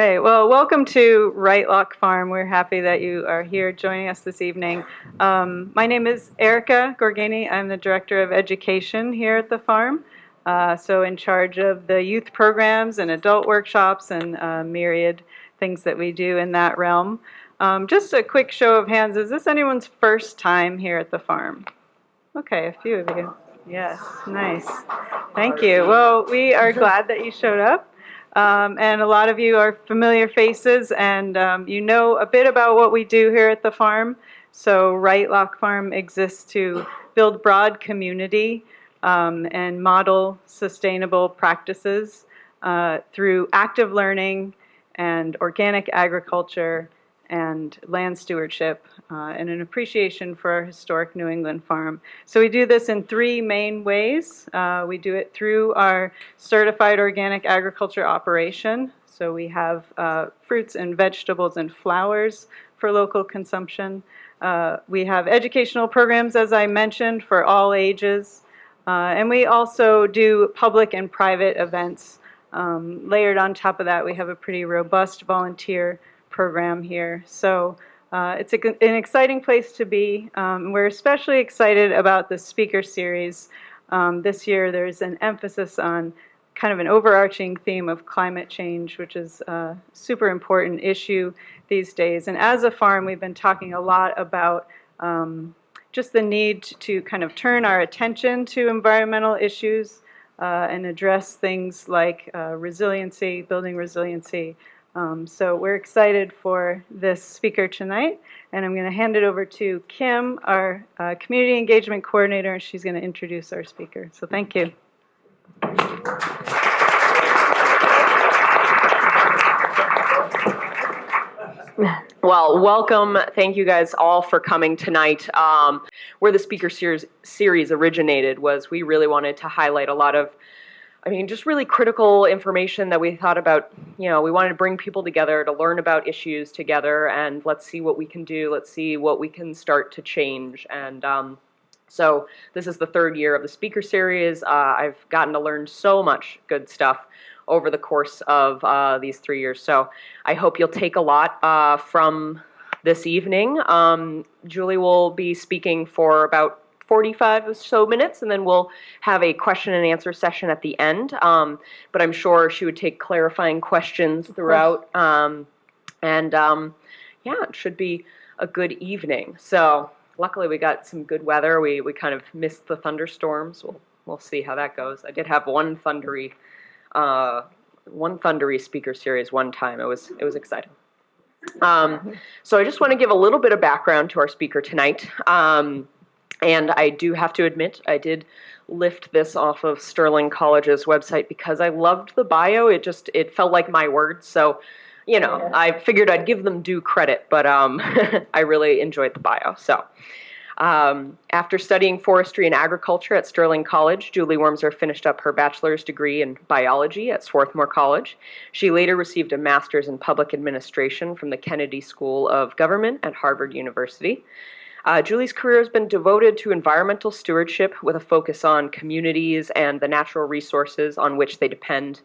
right. Well, welcome to Wright-Locke Farm. We're happy that you are here joining us this evening. My name is Erica Gorgani. I'm the Director of Education here at the farm. So in charge of the youth programs and adult workshops and myriad things that we do in that realm. Just a quick show of hands. Is this anyone's first time here at the farm? Okay, a few of you. Yes, nice. Thank you. Well, we are glad that you showed up. And a lot of you are familiar faces, and you know a bit about what we do here at the farm. So Wright-Locke Farm exists to build broad community and model sustainable practices through active learning and organic agriculture and land stewardship and an appreciation for our historic New England farm. So we do this in three main ways. We do it through our certified organic agriculture operation. So we have fruits and vegetables and flowers for local consumption. We have educational programs, as I mentioned, for all ages. And we also do public and private events. Layered on top of that, we have a pretty robust volunteer program here. So it's an exciting place to be. We're especially excited about the speaker series. This year there's an emphasis on kind of an overarching theme of climate change, which is a super important issue these days. And as a farm, we've been talking a lot about just the need to kind of turn our attention to environmental issues and address things like resiliency, building resiliency. So we're excited for this speaker tonight, and I'm going to hand it over to Kim, our Community Engagement Coordinator, and she's going to introduce our speaker. So thank you. Well, welcome. Thank you guys all for coming tonight. Where the speaker series originated was we really wanted to highlight a lot of just really critical information that we thought about. We wanted to bring people together to learn about issues together, and let's see what we can do. Let's see what we can start to change. And so this is the third year of the speaker series. I've gotten to learn so much good stuff over the course of these 3 years. So I hope you'll take a lot from this evening. Julie will be speaking for about 45 or so minutes, and then we'll have a question and answer session at the end. But I'm sure she would take clarifying questions throughout. It should be a good evening. So luckily we got some good weather. We kind of missed the thunderstorms. We'll see how that goes. I did have one thundery speaker series one time. It was exciting. So I just want to give a little bit of background to our speaker tonight. And I do have to admit, I did lift this off of Sterling College's website because I loved the bio. It felt like my words. So, I figured I'd give them due credit, but I really enjoyed the bio. So, after studying forestry and agriculture at Sterling College, Julie Wormser finished up her bachelor's degree in biology at Swarthmore College. She later received a master's in public administration from the Kennedy School of Government at Harvard University. Julie's career has been devoted to environmental stewardship with a focus on communities and the natural resources on which they depend.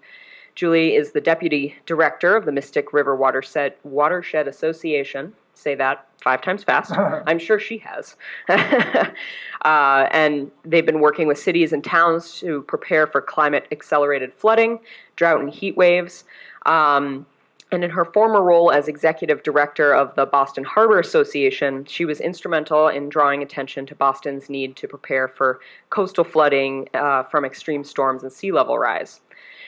Julie is the Deputy Director of the Mystic River Watershed Association. Say that 5 times fast. I'm sure she has. And they've been working with cities and towns to prepare for climate-accelerated flooding, drought, and heat waves. And in her former role as executive director of the Boston Harbor Association, she was instrumental in drawing attention to Boston's need to prepare for coastal flooding from extreme storms and sea level rise.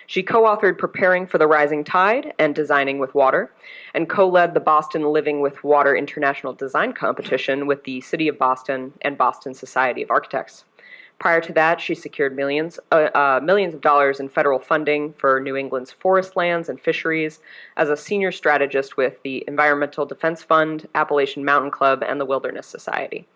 She co-authored Preparing for the Rising Tide and Designing with Water, and co-led the Boston Living with Water International Design Competition with the City of Boston and Boston Society of Architects. Prior to that, she secured millions of dollars in federal funding for New England's forest lands and fisheries as a senior strategist with the Environmental Defense Fund, Appalachian Mountain Club, and the Wilderness Society.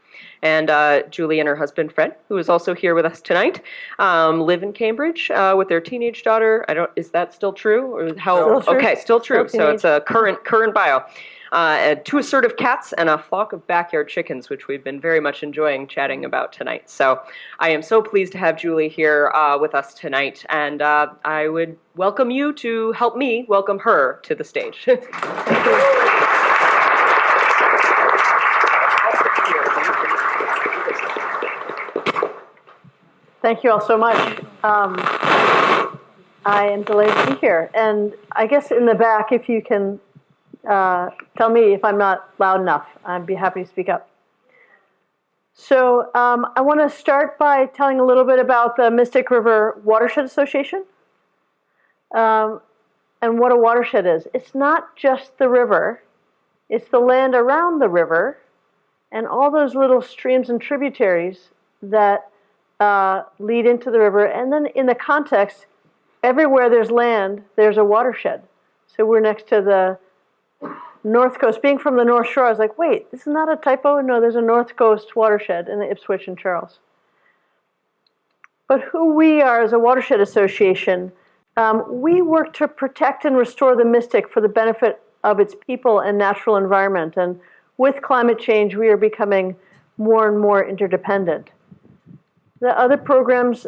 And Julie and her husband, Fred, who is also here with us tonight, live in Cambridge with their teenage daughter. Is that still true? Or Still true. Okay, still true. So it's a current bio. 2 assertive cats, and a flock of backyard chickens, which we've been very much enjoying chatting about tonight. So I am so pleased to have Julie here with us tonight, and I would welcome you to help me welcome her to the stage. Thank you all so much. I am delighted to be here. And I guess in the back, if you can tell me if I'm not loud enough, I'd be happy to speak up. So I want to start by telling a little bit about the Mystic River Watershed Association and what a watershed is. It's not just the river. It's the land around the river and all those little streams and tributaries that lead into the river. And then in the context, everywhere there's land, there's a watershed. So we're next to the North Coast. Being from the North Shore, I was like, wait, isn't that a typo? No, there's a North Coast watershed in Ipswich and Charles. But who we are as a watershed association, we work to protect and restore the Mystic for the benefit of its people and natural environment. And with climate change, we are becoming more and more interdependent. The other programs,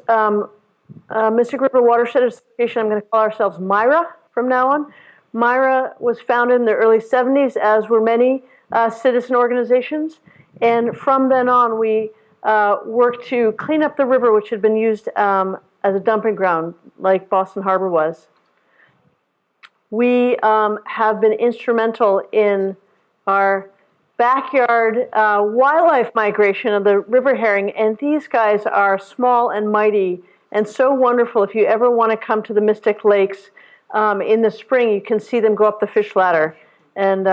Mystic River Watershed Association, I'm going to call ourselves MyRWA from now on. MyRWA was founded in the early 70s, as were many citizen organizations. And from then on, we worked to clean up the river, which had been used as a dumping ground, like Boston Harbor was. We have been instrumental in our backyard wildlife migration of the river herring, and these guys are small and mighty and so wonderful. If you ever want to come to the Mystic Lakes in the spring, you can see them go up the fish ladder and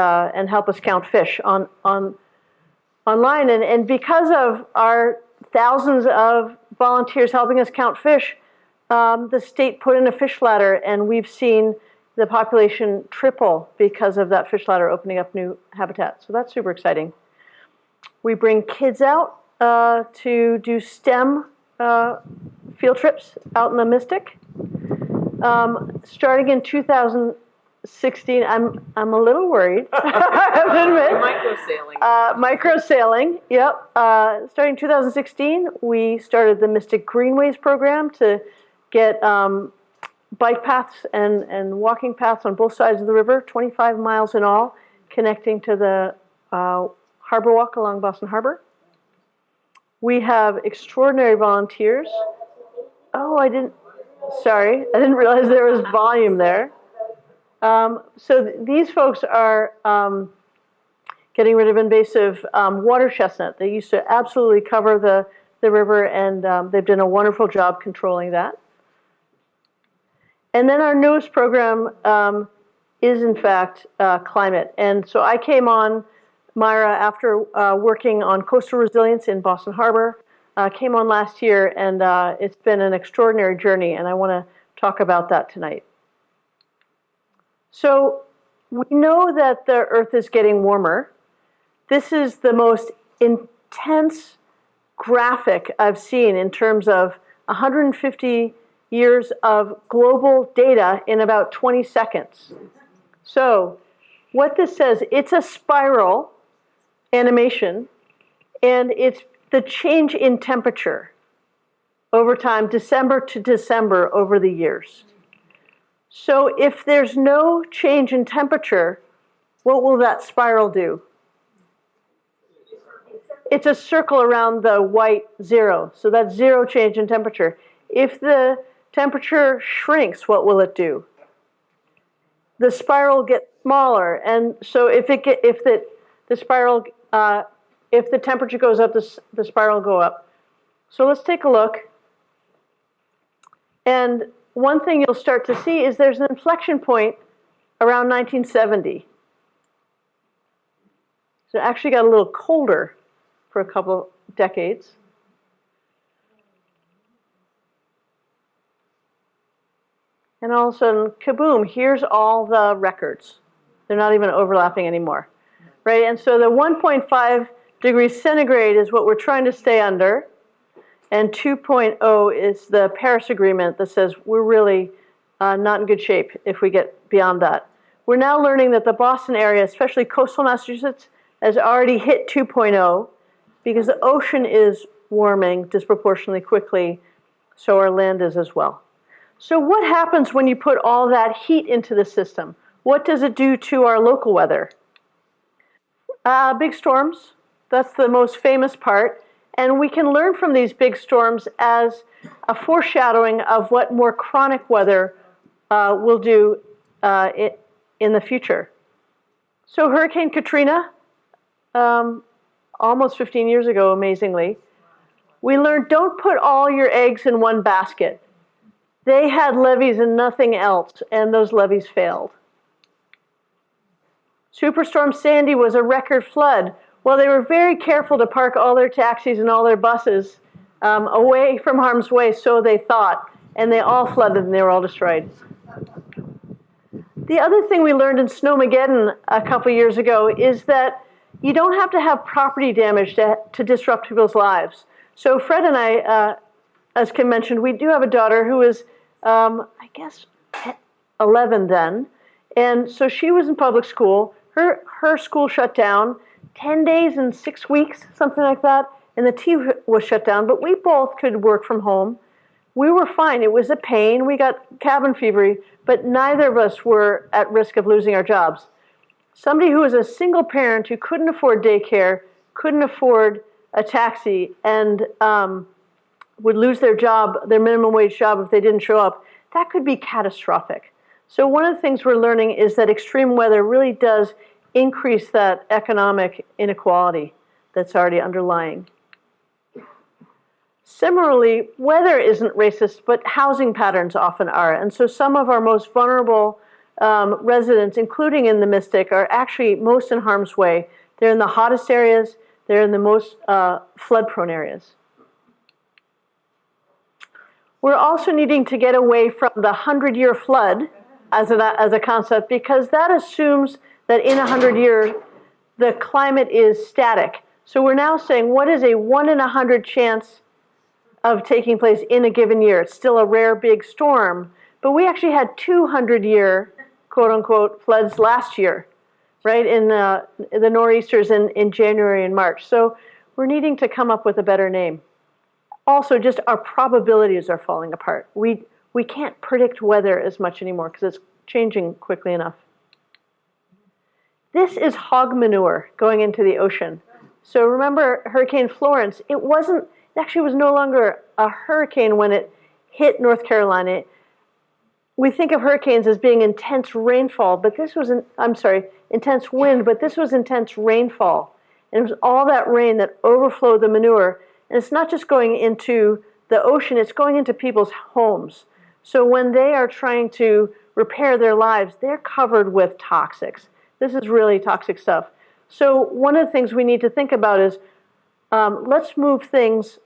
help us count fish online. And because of our thousands of volunteers helping us count fish, the state put in a fish ladder, and we've seen the population triple because of that fish ladder opening up new habitat. So that's super exciting. We bring kids out to do STEM field trips out in the Mystic. Starting in 2016, I'm a little worried. I have to admit. Micro sailing, yep. Starting 2016, we started the Mystic Greenways program to get bike paths and walking paths on both sides of the river, 25 miles in all, connecting to the Harbor Walk along Boston Harbor. We have extraordinary volunteers. Oh, I didn't realize there was volume there. So these folks are getting rid of invasive water chestnut. They used to absolutely cover the river, and they've done a wonderful job controlling that. And then our newest program is, in fact, climate. And so I came on MyRWA after working on coastal resilience in Boston Harbor. Came on last year, and it's been an extraordinary journey, and I want to talk about that tonight. So we know that the Earth is getting warmer. This is the most intense graphic I've seen in terms of 150 years of global data in about 20 seconds. So what this says, it's a spiral animation, and it's the change in temperature over time, December to December over the years. So if there's no change in temperature, what will that spiral do? It's a circle around the white zero. So that's zero change in temperature. If the temperature shrinks, what will it do? The spiral gets smaller, and so if the temperature goes up, the spiral will go up. So let's take a look. And one thing you'll start to see is there's an inflection point around 1970. So it actually got a little colder for a couple decades. And all of a sudden, kaboom, here's all the records. They're not even overlapping anymore, right? And so the 1.5 degrees centigrade is what we're trying to stay under. And 2.0 is the Paris Agreement that says we're really not in good shape if we get beyond that. We're now learning that the Boston area, especially coastal Massachusetts, has already hit 2.0 because the ocean is warming disproportionately quickly, so our land is as well. So what happens when you put all that heat into the system? What does it do to our local weather? Big storms, that's the most famous part. And we can learn from these big storms as a foreshadowing of what more chronic weather will do in the future. So Hurricane Katrina, almost 15 years ago, amazingly, we learned don't put all your eggs in one basket. They had levees and nothing else, and those levees failed. Superstorm Sandy was a record flood. Well, they were very careful to park all their taxis and all their buses away from harm's way, so they thought, and they all flooded and they were all destroyed. The other thing we learned in Snowmageddon a couple years ago is that you don't have to have property damage to disrupt people's lives. So Fred and I, as Kim mentioned, we do have a daughter who is, I guess, 11 then. And so she was in public school. Her school shut down 10 days and 6 weeks, something like that. And the T was shut down, but we both could work from home. We were fine. It was a pain. We got cabin fever, but neither of us were at risk of losing our jobs. Somebody who was a single parent who couldn't afford daycare, couldn't afford a taxi, and would lose their job, their minimum wage job, if they didn't show up, that could be catastrophic. So one of the things we're learning is that extreme weather really does increase that economic inequality that's already underlying. Similarly, weather isn't racist, but housing patterns often are. And so some of our most vulnerable residents, including in the Mystic, are actually most in harm's way. They're in the hottest areas. They're in the most flood-prone areas. We're also needing to get away from the 100-year flood as a concept, because that assumes that in 100 years, the climate is static. So we're now saying, what is a 1 in 100 chance of taking place in a given year? It's still a rare big storm, but we actually had 200-year, quote-unquote, floods last year, right, in the nor'easters in January and March. So we're needing to come up with a better name. Also, just our probabilities are falling apart. We can't predict weather as much anymore because it's changing quickly enough. This is hog manure going into the ocean. So remember Hurricane Florence, it actually was no longer a hurricane when it hit North Carolina. We think of hurricanes as being intense rainfall, but this was, intense wind, but this was intense rainfall. And it was all that rain that overflowed the manure. And it's not just going into the ocean, it's going into people's homes. So when they are trying to repair their lives, they're covered with toxics. This is really toxic stuff. So one of the things we need to think about is let's move things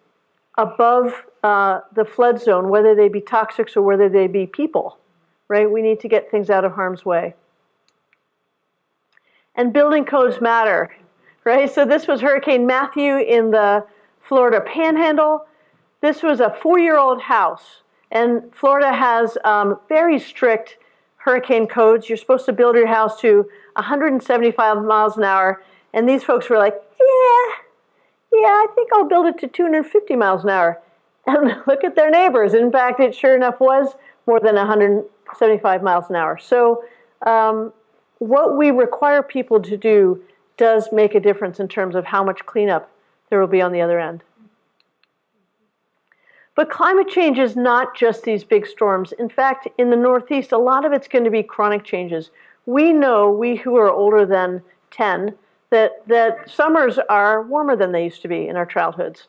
above the flood zone, whether they be toxics or whether they be people, right? We need to get things out of harm's way. And building codes matter, right? So this was Hurricane Matthew in the Florida Panhandle. This was a 4-year-old house, and Florida has very strict hurricane codes. You're supposed to build your house to 175 miles an hour, and these folks were like, yeah, I think I'll build it to 250 miles an hour. And look at their neighbors. In fact, it sure enough was more than 175 miles an hour. So what we require people to do does make a difference in terms of how much cleanup there will be on the other end. But climate change is not just these big storms. In fact, in the Northeast, a lot of it's going to be chronic changes. We know, we who are older than 10, that summers are warmer than they used to be in our childhoods.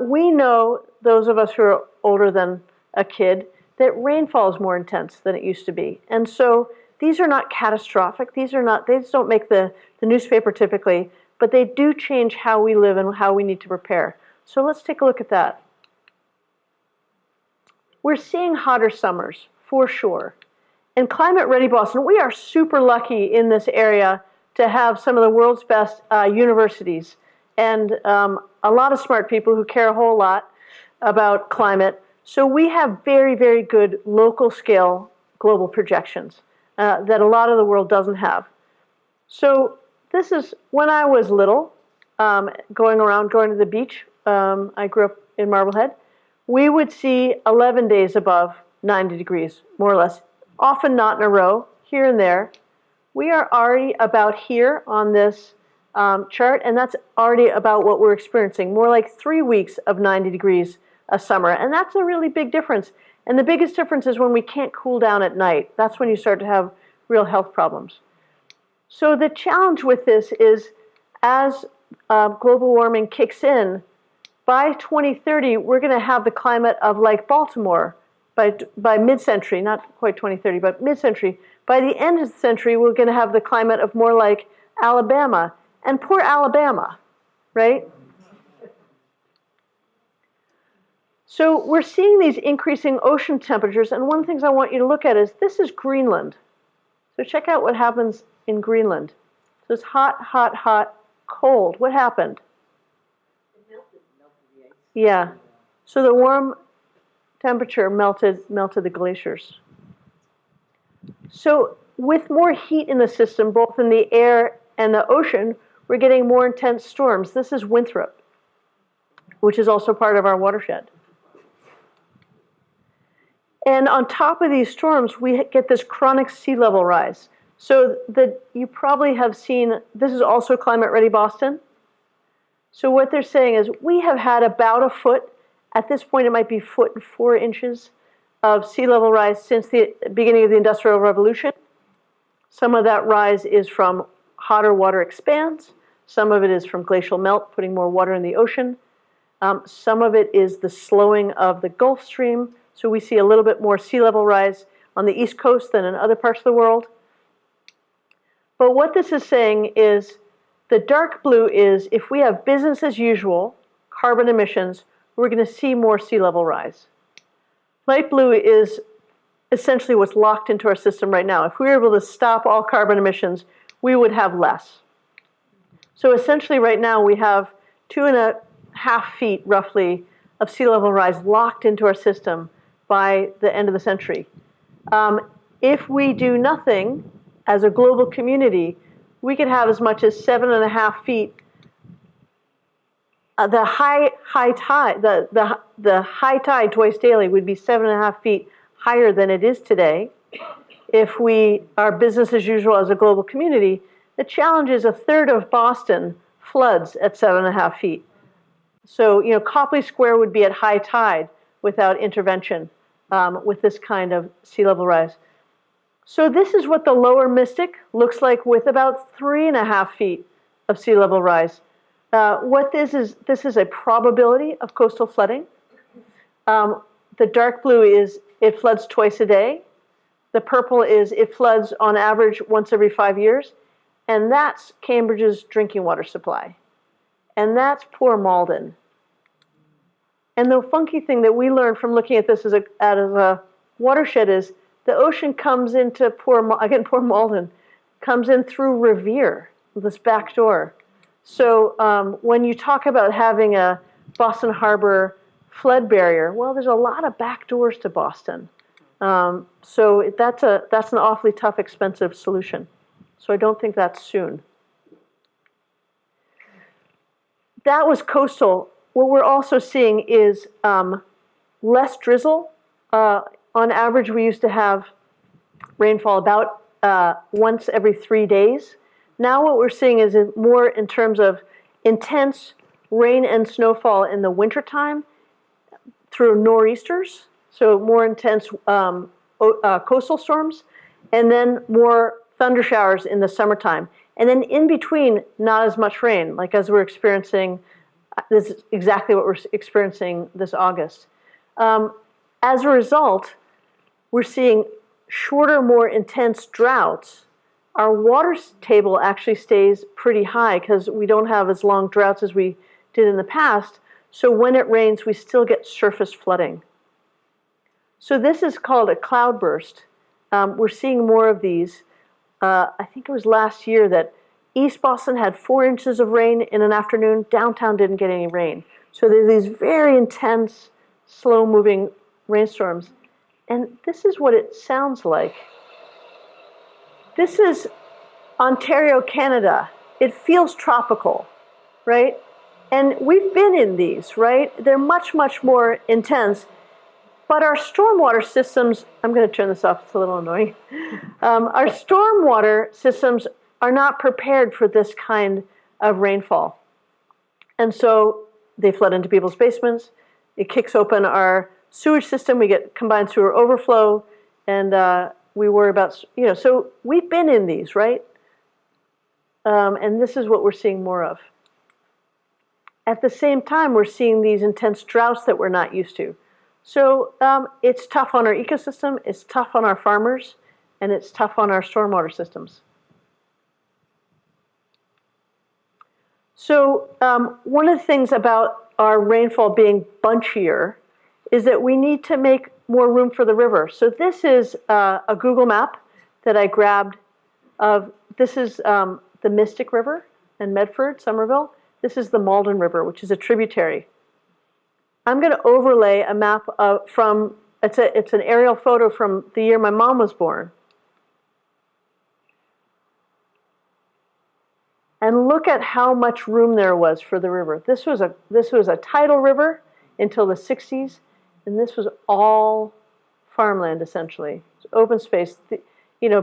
We know, those of us who are older than a kid, that rainfall is more intense than it used to be. And so these are not catastrophic. They just don't make the newspaper typically, but they do change how we live and how we need to prepare. So let's take a look at that. We're seeing hotter summers, for sure. And Climate Ready Boston, we are super lucky in this area to have some of the world's best universities and a lot of smart people who care a whole lot about climate. So we have very, very good local scale global projections. that a lot of the world doesn't have. So this is when I was little, going to the beach. I grew up in Marblehead. We would see 11 days above 90 degrees, more or less, often not in a row, here and there. We are already about here on this chart, and that's already about what we're experiencing, more like 3 weeks of 90 degrees a summer, and that's a really big difference. And the biggest difference is when we can't cool down at night. That's when you start to have real health problems. So the challenge with this is as global warming kicks in, by 2030, we're going to have the climate of like Baltimore by mid-century, not quite 2030, but mid-century. By the end of the century, we're going to have the climate of more like Alabama. And poor Alabama, right? So we're seeing these increasing ocean temperatures, and one of the things I want you to look at is this is Greenland. So check out what happens in Greenland. So it's hot, hot, hot, cold. What happened? Yeah. So the warm temperature melted the glaciers. So with more heat in the system, both in the air and the ocean, we're getting more intense storms. This is Winthrop, which is also part of our watershed. And on top of these storms, we get this chronic sea level rise. So you probably have seen, this is also Climate Ready Boston. So what they're saying is we have had about a foot, at this point it might be 1.4 inches of sea level rise since the beginning of the Industrial Revolution. Some of that rise is from hotter water expanse. Some of it is from glacial melt, putting more water in the ocean. Some of it is the slowing of the Gulf Stream. So we see a little bit more sea level rise on the East Coast than in other parts of the world. But what this is saying is the dark blue is if we have business as usual, carbon emissions, we're going to see more sea level rise. Light blue is essentially what's locked into our system right now. If we were able to stop all carbon emissions, we would have less. So essentially right now we have 2.5 feet roughly of sea level rise locked into our system by the end of the century. If we do nothing as a global community, we could have as much as 7.5 feet. The high tide twice daily would be 7.5 feet higher than it is today. If we are business as usual as a global community, the challenge is a third of Boston floods at 7.5 feet. So, Copley Square would be at high tide without intervention with this kind of sea level rise. So this is what the lower Mystic looks like with about 3.5 feet of sea level rise. What this is a probability of coastal flooding. The dark blue is it floods twice a day. The purple is it floods on average once every 5 years. And that's Cambridge's drinking water supply. And that's poor Malden. And the funky thing that we learned from looking at this as a watershed is the ocean comes into poor Malden, comes in through Revere, this back door. So when you talk about having a Boston Harbor flood barrier, well, there's a lot of back doors to Boston. So that's an awfully tough, expensive solution. So I don't think that's soon. That was coastal. What we're also seeing is less drizzle. On average, we used to have rainfall about once every 3 days. Now what we're seeing is more in terms of intense rain and snowfall in the wintertime through nor'easters, so more intense coastal storms, and then more thunder showers in the summertime. And then in between, not as much rain, like as we're experiencing, this is exactly what we're experiencing this August. As a result, we're seeing shorter, more intense droughts. Our water table actually stays pretty high because we don't have as long droughts as we did in the past. So when it rains, we still get surface flooding. So this is called a cloudburst. We're seeing more of these. I think it was last year that East Boston had 4 inches of rain in an afternoon. Downtown didn't get any rain. So there's these very intense, slow-moving rainstorms. And this is what it sounds like. This is Ontario, Canada. It feels tropical, right? And we've been in these, right? They're much, much more intense. But our stormwater systems, I'm going to turn this off, it's a little annoying. Our stormwater systems are not prepared for this kind of rainfall. And so they flood into people's basements. It kicks open our sewage system. We get combined sewer overflow. And we worry about, so we've been in these, right? And this is what we're seeing more of. At the same time, we're seeing these intense droughts that we're not used to. So it's tough on our ecosystem, it's tough on our farmers, and it's tough on our stormwater systems. So one of the things about our rainfall being bunchier is that we need to make more room for the river. So this is a Google map that I grabbed of, this is the Mystic River in Medford, Somerville. This is the Malden River, which is a tributary. I'm going to overlay a map from, it's an aerial photo from the year my mom was born. And look at how much room there was for the river. This was a tidal river until the 60s, and this was all farmland essentially. It's open space.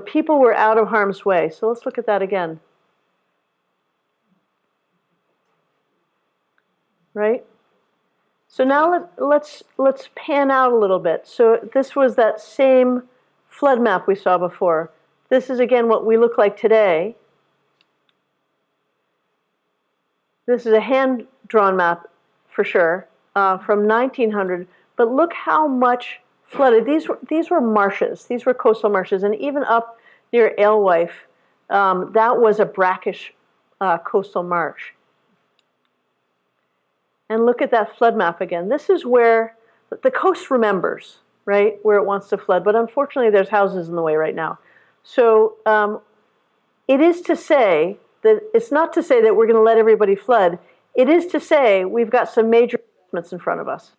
People were out of harm's way. So let's look at that again. Right? So now let's pan out a little bit. So this was that same flood map we saw before. This is again what we look like today. This is a hand-drawn map for sure from 1900. But look how much flooded. These were marshes. These were coastal marshes, and even up near Alewife, that was a brackish coastal marsh. And look at that flood map again. This is where the coast remembers, right, where it wants to flood. But unfortunately, there's houses in the way right now. So it is to say that it's not to say that we're going to let everybody flood. It is to say we've got some major investments in front of us.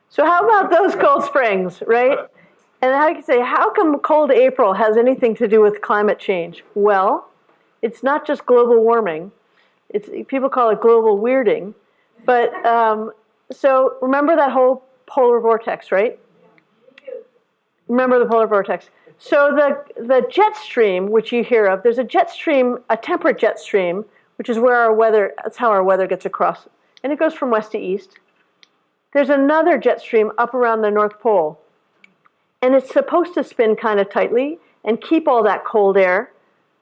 So how about those cold springs, right? And how you can say, how come cold April has anything to do with climate change? Well, it's not just global warming. People call it global weirding. But so remember that whole polar vortex, right? Remember the polar vortex. So the jet stream, which you hear of, there's a jet stream, a temperate jet stream, which is where that's how our weather gets across. And it goes from west to east. There's another jet stream up around the North Pole. And it's supposed to spin kind of tightly and keep all that cold air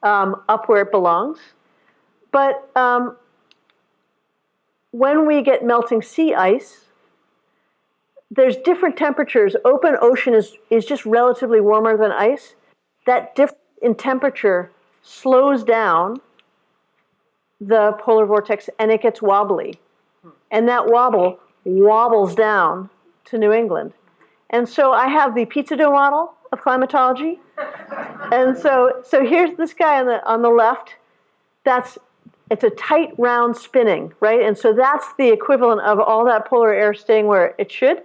up where it belongs. But when we get melting sea ice, there's different temperatures. Open ocean is just relatively warmer than ice. That difference in temperature slows down the polar vortex and it gets wobbly. And that wobbles down to New England. And so I have the pizza dough model of climatology. And so here's this guy on the left. It's a tight round spinning, right? And so that's the equivalent of all that polar air staying where it should.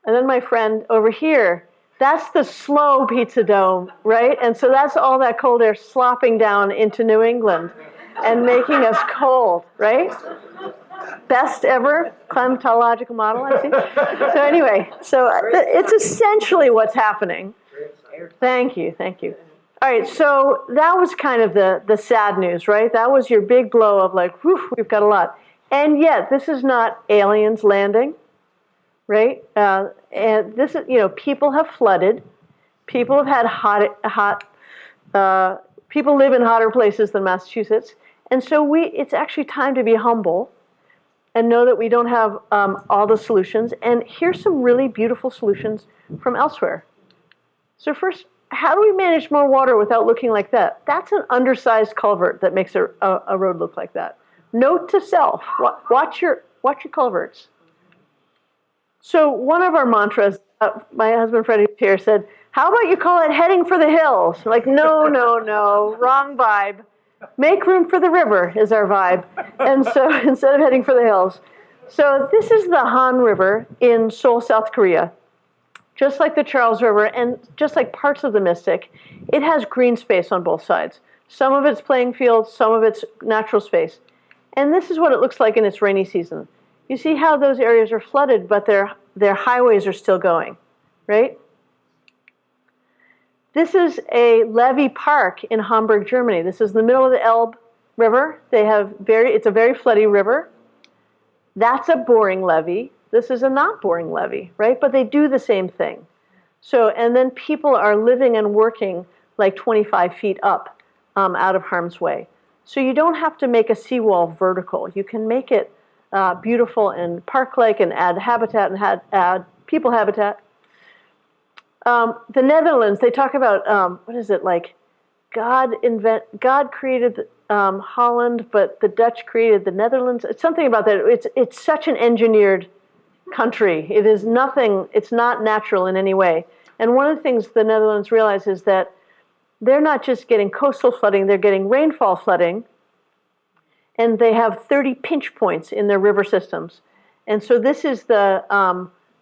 And then my friend over here, that's the slow pizza dough, right? And so that's all that cold air slopping down into New England and making us cold, right? Best ever climatological model, I think. So anyway, it's essentially what's happening. Thank you. All right, so that was kind of the sad news, right? That was your big blow of like, whew, we've got a lot. And yet, this is not aliens landing, right? And this is, people have flooded. People have had people live in hotter places than Massachusetts. And so it's actually time to be humble and know that we don't have all the solutions. And here's some really beautiful solutions from elsewhere. So first, how do we manage more water without looking like that? That's an undersized culvert that makes a road look like that. Note to self, watch your culverts. So one of our mantras, my husband Freddie here said, how about you call it heading for the hills? Like, no, wrong vibe. Make room for the river is our vibe. And so instead of heading for the hills. So this is the Han River in Seoul, South Korea. just like the Charles River and just like parts of the Mystic, it has green space on both sides. Some of it's playing fields, some of it's natural space. And this is what it looks like in its rainy season. You see how those areas are flooded, but their highways are still going, right? This is a levee park in Hamburg, Germany. This is the middle of the Elbe River. It's a very floody river. That's a boring levee. This is a not boring levee, right? But they do the same thing. So, and then people are living and working like 25 feet up out of harm's way. So you don't have to make a seawall vertical. You can make it beautiful and park-like and add habitat and add people habitat. The Netherlands, they talk about, what is it, like God created Holland, but the Dutch created the Netherlands. It's something about that. It's such an engineered country. It is nothing, it's not natural in any way. And one of the things the Netherlands realize is that they're not just getting coastal flooding, they're getting rainfall flooding. And they have 30 pinch points in their river systems. And so this is the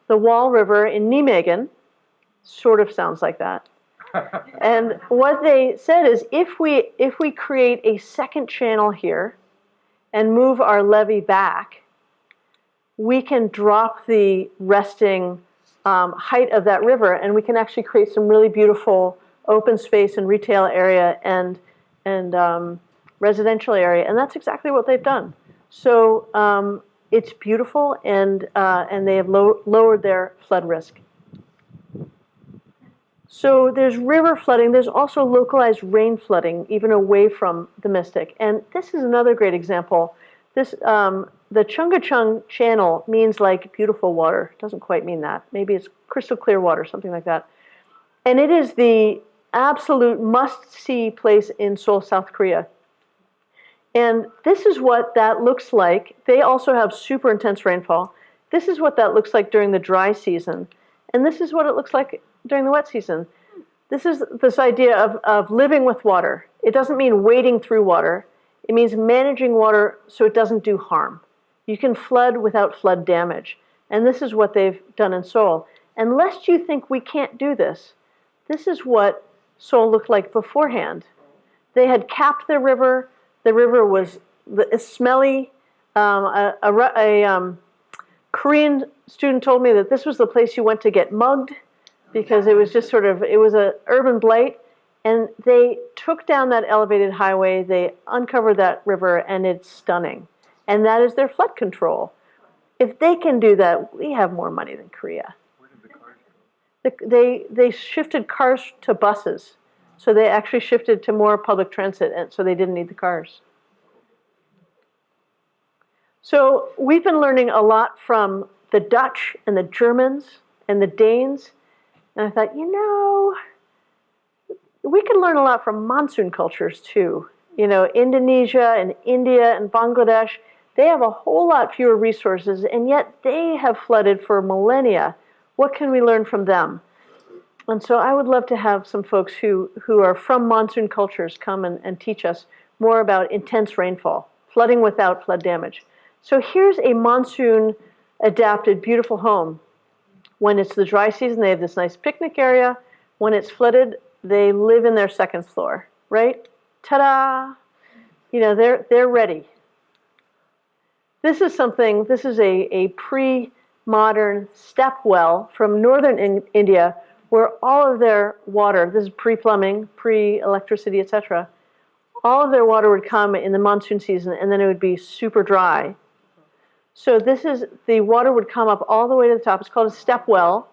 Wall River in Nijmegen. Sort of sounds like that. And what they said is if we create a second channel here and move our levee back, we can drop the resting height of that river, and we can actually create some really beautiful open space and retail area and residential area, and that's exactly what they've done. So it's beautiful, and they have lowered their flood risk. So there's river flooding. There's also localized rain flooding, even away from the Mystic. And this is another great example. This the Chungachung Channel means like beautiful water. It doesn't quite mean that. Maybe it's crystal clear water, something like that. And it is the absolute must-see place in Seoul, South Korea. And this is what that looks like. They also have super intense rainfall. This is what that looks like during the dry season. And this is what it looks like during the wet season. This is this idea of living with water. It doesn't mean wading through water. It means managing water so it doesn't do harm. You can flood without flood damage. And this is what they've done in Seoul. And lest you think we can't do this, this is what Seoul looked like beforehand. They had capped the river. The river was smelly. A Korean student told me that this was the place you went to get mugged because it was just it was an urban blight. And they took down that elevated highway, they uncovered that river, and it's stunning. And that is their flood control. If they can do that, we have more money than Korea. Where did the cars go? They shifted cars to buses. So they actually shifted to more public transit, and so they didn't need the cars. So we've been learning a lot from the Dutch and the Germans and the Danes. And I thought, we can learn a lot from monsoon cultures too. Indonesia and India and Bangladesh, they have a whole lot fewer resources, and yet they have flooded for millennia. What can we learn from them? And so I would love to have some folks who are from monsoon cultures come and teach us more about intense rainfall, flooding without flood damage. So here's a monsoon-adapted, beautiful home. When it's the dry season, they have this nice picnic area. When it's flooded, they live in their second floor, right? Ta-da! They're ready. This is a pre-modern step well from northern India where all of their water, this is pre-plumbing, pre-electricity, etc., all of their water would come in the monsoon season and then it would be super dry. So the water would come up all the way to the top. It's called a step well,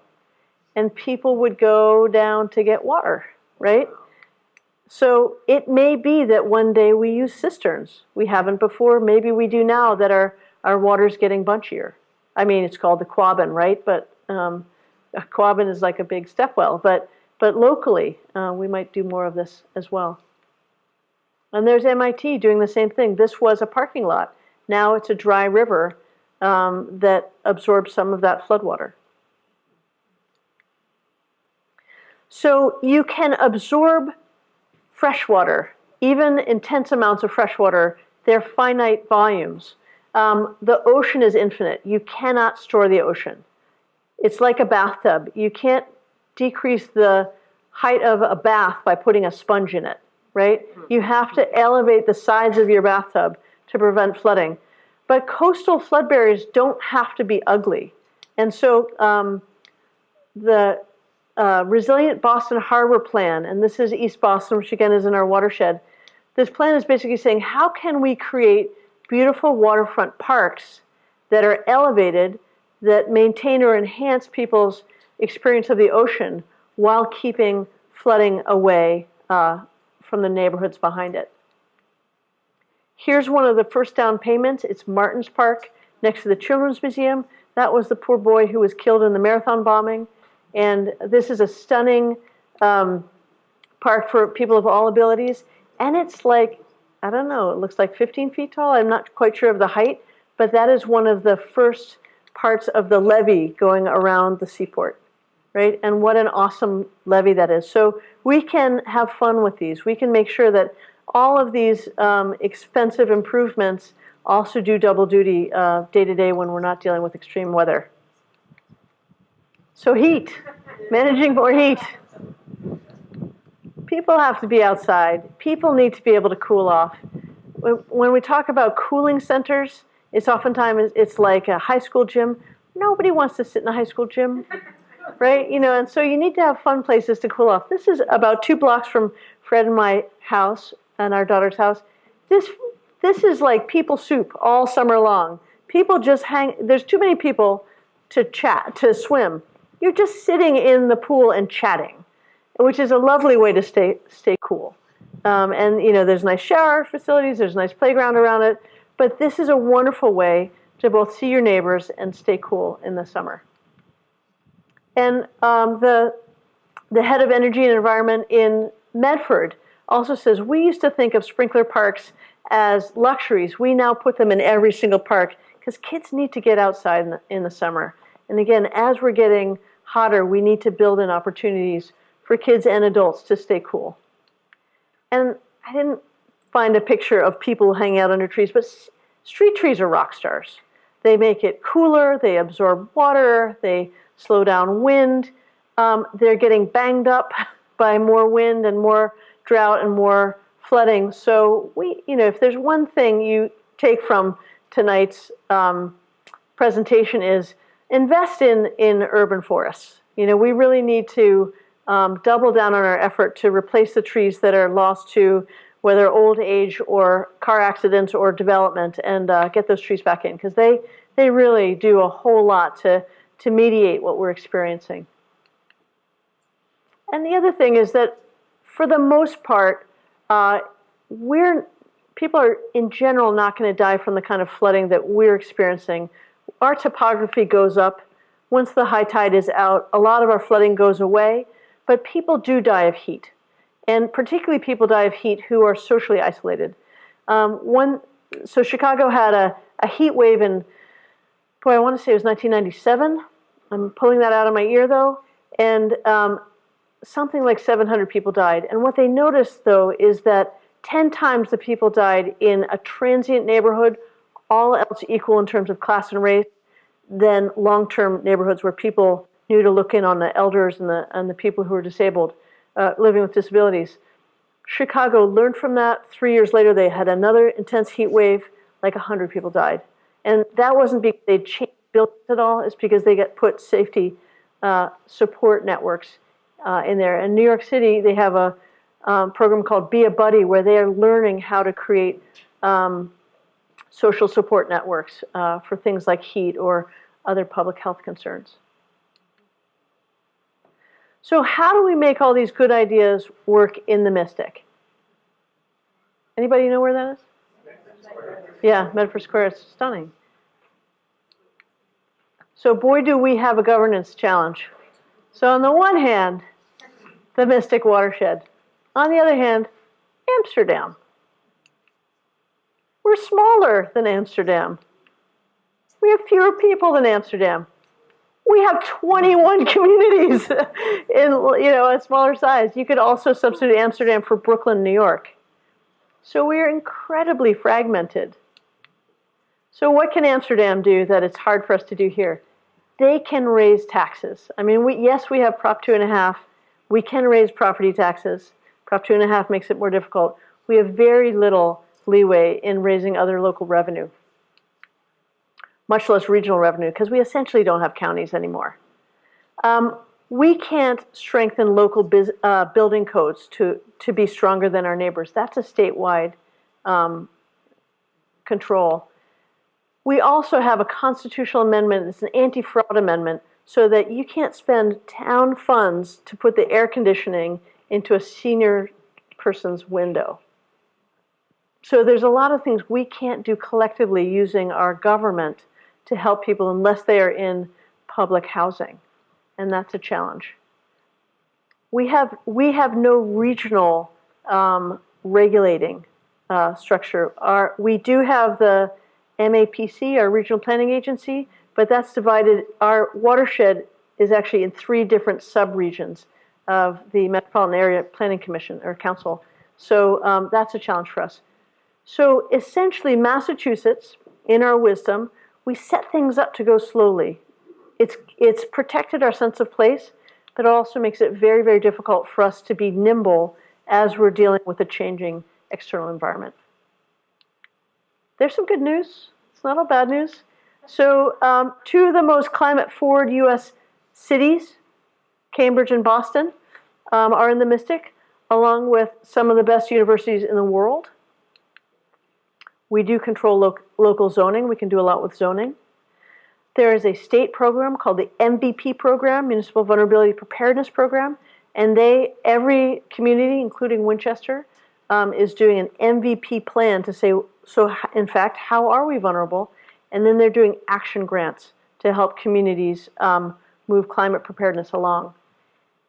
and people would go down to get water, right? So it may be that one day we use cisterns. We haven't before. Maybe we do now that our water's getting bunchier. I mean, it's called the quabbin, right? But a quabbin is like a big step well. But locally, we might do more of this as well. And there's MIT doing the same thing. This was a parking lot. Now it's a dry river that absorbs some of that floodwater. So you can absorb fresh water, even intense amounts of fresh water. They're finite volumes. The ocean is infinite. You cannot store the ocean. It's like a bathtub. You can't decrease the height of a bath by putting a sponge in it, right? You have to elevate the sides of your bathtub to prevent flooding. But coastal flood barriers don't have to be ugly. And so the Resilient Boston Harbor Plan, and this is East Boston, which again is in our watershed. This plan is basically saying, how can we create beautiful waterfront parks that are elevated, that maintain or enhance people's experience of the ocean while keeping flooding away from the neighborhoods behind it. Here's one of the first down payments. It's Martin's Park next to the Children's Museum. That was the poor boy who was killed in the Marathon bombing. And this is a stunning park for people of all abilities. And it's like, I don't know, it looks like 15 feet tall. I'm not quite sure of the height, but that is one of the first parts of the levee going around the seaport, right? And what an awesome levee that is. So we can have fun with these. We can make sure that all of these expensive improvements also do double duty day to day when we're not dealing with extreme weather. So heat, managing more heat. People have to be outside. People need to be able to cool off. When we talk about cooling centers, it's oftentimes it's like a high school gym. Nobody wants to sit in a high school gym, right? You know, and so you need to have fun places to cool off. This is about 2 blocks from Fred and my house and our daughter's house. This is like people soup all summer long. People just hang. There's too many people to chat, to swim. You're just sitting in the pool and chatting, which is a lovely way to stay cool. And you know, there's nice shower facilities, there's a nice playground around it, but this is a wonderful way to both see your neighbors and stay cool in the summer. And the head of energy and environment in Medford also says, we used to think of sprinkler parks as luxuries. We now put them in every single park because kids need to get outside in the summer. And again, as we're getting hotter, we need to build in opportunities for kids and adults to stay cool. And I didn't find a picture of people hanging out under trees, but street trees are rock stars. They make it cooler, they absorb water, they slow down wind. They're getting banged up by more wind and more drought and more flooding. So if there's one thing you take from tonight's presentation is invest in urban forests. You know, we really need to double down on our effort to replace the trees that are lost to whether old age or car accidents or development, and get those trees back in, because they really do a whole lot to mediate what we're experiencing. And the other thing is that for the most part, people are in general not going to die from the kind of flooding that we're experiencing. Our topography goes up. Once the high tide is out, a lot of our flooding goes away, but people do die of heat. And particularly people die of heat who are socially isolated. So Chicago had a heat wave in, I want to say it was 1997. I'm pulling that out of my ear though. And something like 700 people died. And what they noticed though is that 10 times the people died in a transient neighborhood, all else equal in terms of class and race, than long-term neighborhoods where people knew to look in on the elders and the people who were disabled, living with disabilities. Chicago learned from that. 3 years later, they had another intense heat wave, like 100 people died. And that wasn't because they changed buildings at all, it's because they put safety support networks in there. In New York City, they have a program called Be a Buddy, where they are learning how to create social support networks for things like heat or other public health concerns. So how do we make all these good ideas work in the Mystic? Anybody know where that is? Yeah, Medford Square. It's stunning. So boy, do we have a governance challenge. So on the one hand, the Mystic watershed. On the other hand, Amsterdam. We're smaller than Amsterdam. We have fewer people than Amsterdam. We have 21 communities in a smaller size. You could also substitute Amsterdam for Brooklyn, New York. So we are incredibly fragmented. So what can Amsterdam do that it's hard for us to do here? they can raise taxes. I mean, yes, we have Prop 2.5. We can raise property taxes. Prop 2.5 makes it more difficult. We have very little leeway in raising other local revenue, much less regional revenue, because we essentially don't have counties anymore. We can't strengthen local building codes to be stronger than our neighbors. That's a statewide control. We also have a constitutional amendment. It's an anti-fraud amendment, so that you can't spend town funds to put the air conditioning into a senior person's window. So there's a lot of things we can't do collectively using our government to help people unless they are in public housing, and that's a challenge. We have no regional regulating structure. We do have the MAPC, our regional planning agency, but that's divided. Our watershed is actually in 3 different sub-regions of the Metropolitan Area Planning Commission or Council. So that's a challenge for us. So essentially, Massachusetts, in our wisdom, we set things up to go slowly. It's protected our sense of place, but it also makes it very, very difficult for us to be nimble as we're dealing with a changing external environment. There's some good news. It's not all bad news. So 2 of the most climate-forward U.S. cities, Cambridge and Boston, are in the Mystic, along with some of the best universities in the world. We do control local zoning. We can do a lot with zoning. There is a state program called the MVP program, Municipal Vulnerability Preparedness Program, and every community, including Winchester, is doing an MVP plan to say, so in fact, how are we vulnerable? And then they're doing action grants to help communities move climate preparedness along.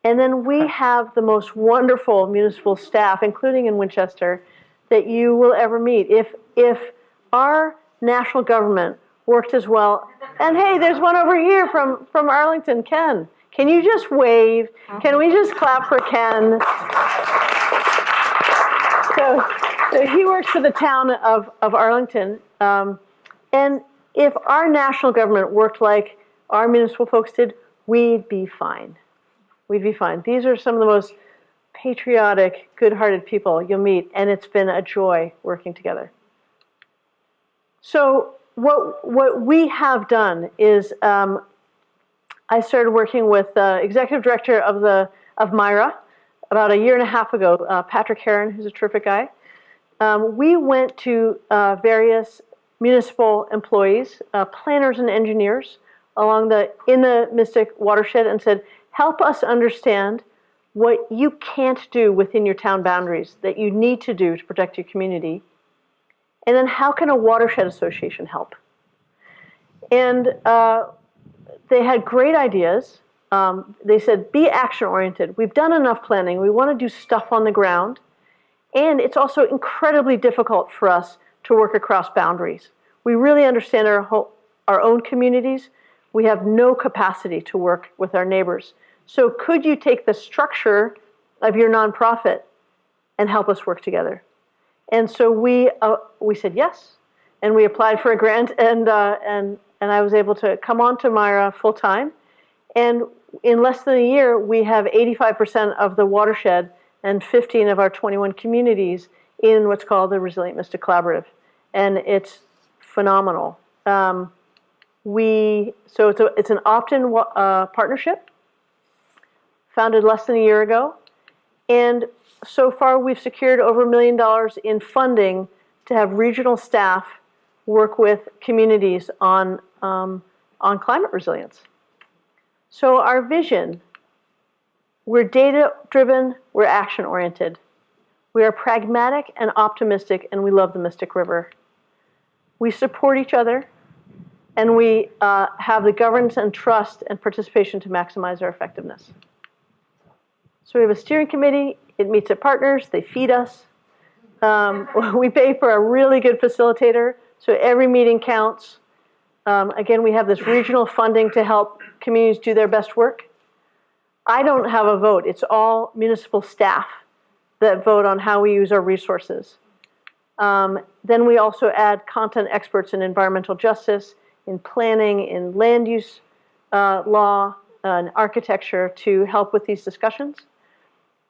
And then we have the most wonderful municipal staff, including in Winchester, that you will ever meet. If our national government worked as well, and hey, there's one over here from Arlington, Ken. Can you just wave? Can we just clap for Ken? So he works for the town of Arlington. And if our national government worked like our municipal folks did, we'd be fine. We'd be fine. These are some of the most patriotic, good-hearted people you'll meet, and it's been a joy working together. So what we have done is I started working with the executive director of MyRWA about 1.5 years ago, Patrick Heron, who's a terrific guy. We went to various municipal employees, planners and engineers in the Mystic watershed and said, help us understand what you can't do within your town boundaries that you need to do to protect your community. And then how can a watershed association help? And they had great ideas. They said, be action-oriented. We've done enough planning. We want to do stuff on the ground. And it's also incredibly difficult for us to work across boundaries. We really understand our own communities. We have no capacity to work with our neighbors. So could you take the structure of your nonprofit and help us work together? And so we said yes, and we applied for a grant, and I was able to come on to MyRWA full time. And in less than a year, we have 85% of the watershed and 15 of our 21 communities in what's called the Resilient Mystic Collaborative, and it's phenomenal. So it's an opt-in partnership, founded less than a year ago, and so far we've secured over $1 million in funding to have regional staff work with communities on climate resilience. So our vision, we're data-driven, we're action-oriented. We are pragmatic and optimistic, and we love the Mystic River. We support each other, and we have the governance and trust and participation to maximize our effectiveness. So we have a steering committee. It meets at partners. They feed us. We pay for a really good facilitator, so every meeting counts. Again, we have this regional funding to help communities do their best work. I don't have a vote. It's all municipal staff that vote on how we use our resources. Then we also add content experts in environmental justice, in planning, in land use law, and architecture to help with these discussions.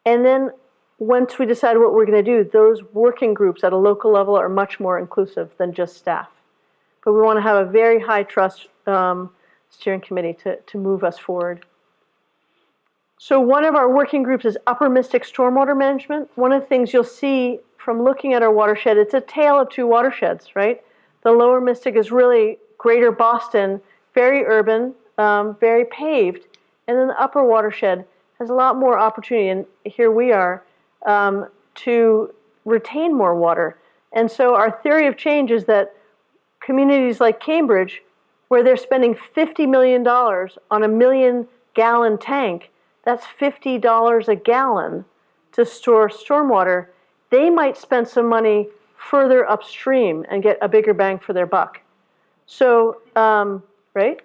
And then once we decide what we're going to do, those working groups at a local level are much more inclusive than just staff. But we want to have a very high trust steering committee to move us forward. So one of our working groups is Upper Mystic Stormwater Management. One of the things you'll see from looking at our watershed, it's a tale of two watersheds, right? The Lower Mystic is really greater Boston, very urban, very paved. And then the upper watershed has a lot more opportunity, and here we are, to retain more water. And so our theory of change is that communities like Cambridge, where they're spending $50 million on a 1-million-gallon tank, that's $50 a gallon to store stormwater, they might spend some money further upstream and get a bigger bang for their buck. So, right?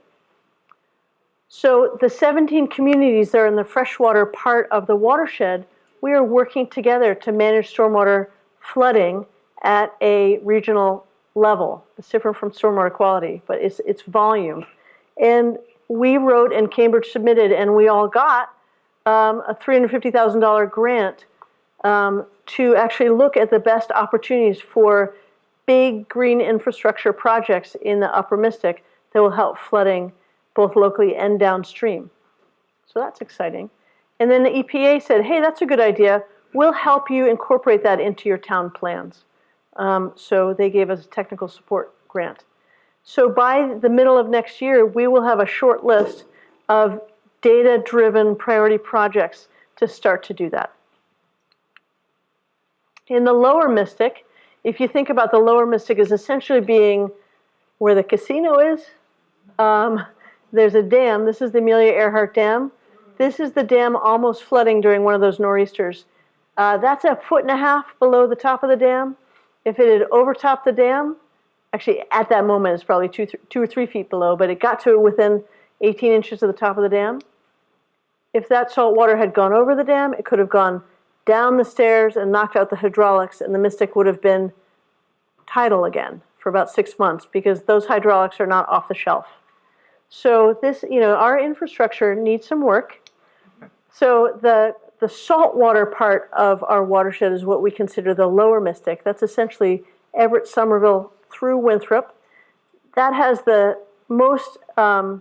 So the 17 communities that are in the freshwater part of the watershed, we are working together to manage stormwater flooding at a regional level. It's different from stormwater quality, but it's volume. And we wrote and Cambridge submitted, and we all got a $350,000 grant to actually look at the best opportunities for big green infrastructure projects in the Upper Mystic that will help flooding both locally and downstream. So that's exciting. And then the EPA said, hey, that's a good idea. We'll help you incorporate that into your town plans. So they gave us a technical support grant. So by the middle of next year, we will have a short list of data-driven priority projects to start to do that. In the Lower Mystic, if you think about the Lower Mystic as essentially being where the casino is, there's a dam. This is the Amelia Earhart Dam. This is the dam almost flooding during one of those nor'easters. That's 1.5 feet below the top of the dam. If it had overtopped the dam, actually at that moment it's probably 2 or 3 feet below, but it got to within 18 inches of the top of the dam. If that salt water had gone over the dam, it could have gone down the stairs and knocked out the hydraulics, and the Mystic would have been tidal again for about 6 months because those hydraulics are not off the shelf. So this, our infrastructure needs some work. So the saltwater part of our watershed is what we consider the Lower Mystic. That's essentially Everett, Somerville through Winthrop. That has the most, the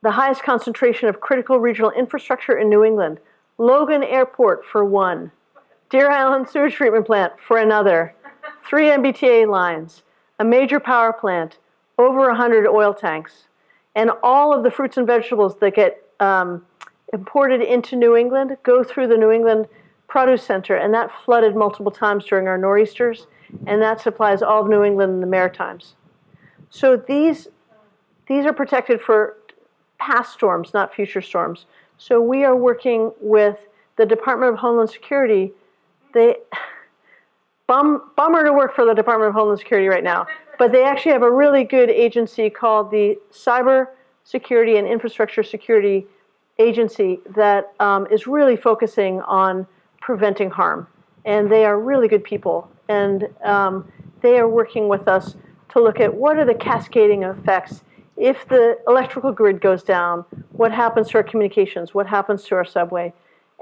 highest concentration of critical regional infrastructure in New England. Logan Airport for one, Deer Island Sewage Treatment Plant for another, 3 MBTA lines, a major power plant, over 100 oil tanks, and all of the fruits and vegetables that get imported into New England go through the New England Produce Center, and that flooded multiple times during our nor'easters, and that supplies all of New England and the Maritimes. So these are protected for past storms, not future storms. So we are working with the Department of Homeland Security. Bummer to work for the Department of Homeland Security right now, but they actually have a really good agency called the Cyber Security and Infrastructure Security Agency that is really focusing on preventing harm. And they are really good people. And they are working with us to look at what are the cascading effects. If the electrical grid goes down, what happens to our communications? What happens to our subway?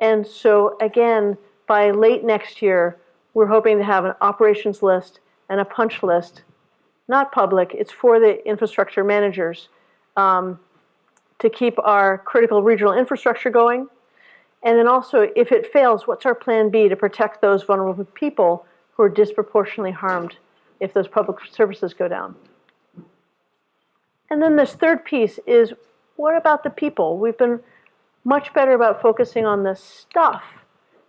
And so again, by late next year, we're hoping to have an operations list and a punch list, not public, it's for the infrastructure managers to keep our critical regional infrastructure going. And then also, if it fails, what's our plan B to protect those vulnerable people who are disproportionately harmed if those public services go down? And then this third piece is, what about the people? We've been much better about focusing on the stuff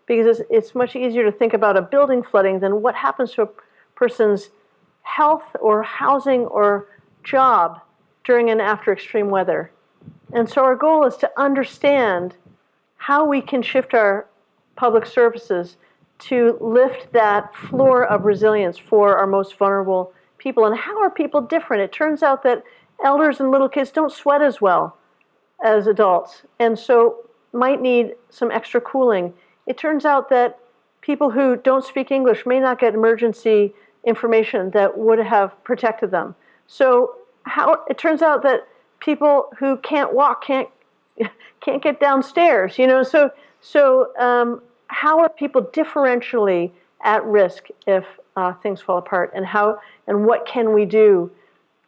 because it's much easier to think about a building flooding than what happens to a person's health or housing or job during and after extreme weather. And so our goal is to understand how we can shift our public services to lift that floor of resilience for our most vulnerable people. And how are people different? It turns out that elders and little kids don't sweat as well as adults, and so might need some extra cooling. It turns out that people who don't speak English may not get emergency information that would have protected them. So it turns out that people who can't walk, can't get downstairs, so how are people differentially at risk if things fall apart, and what can we do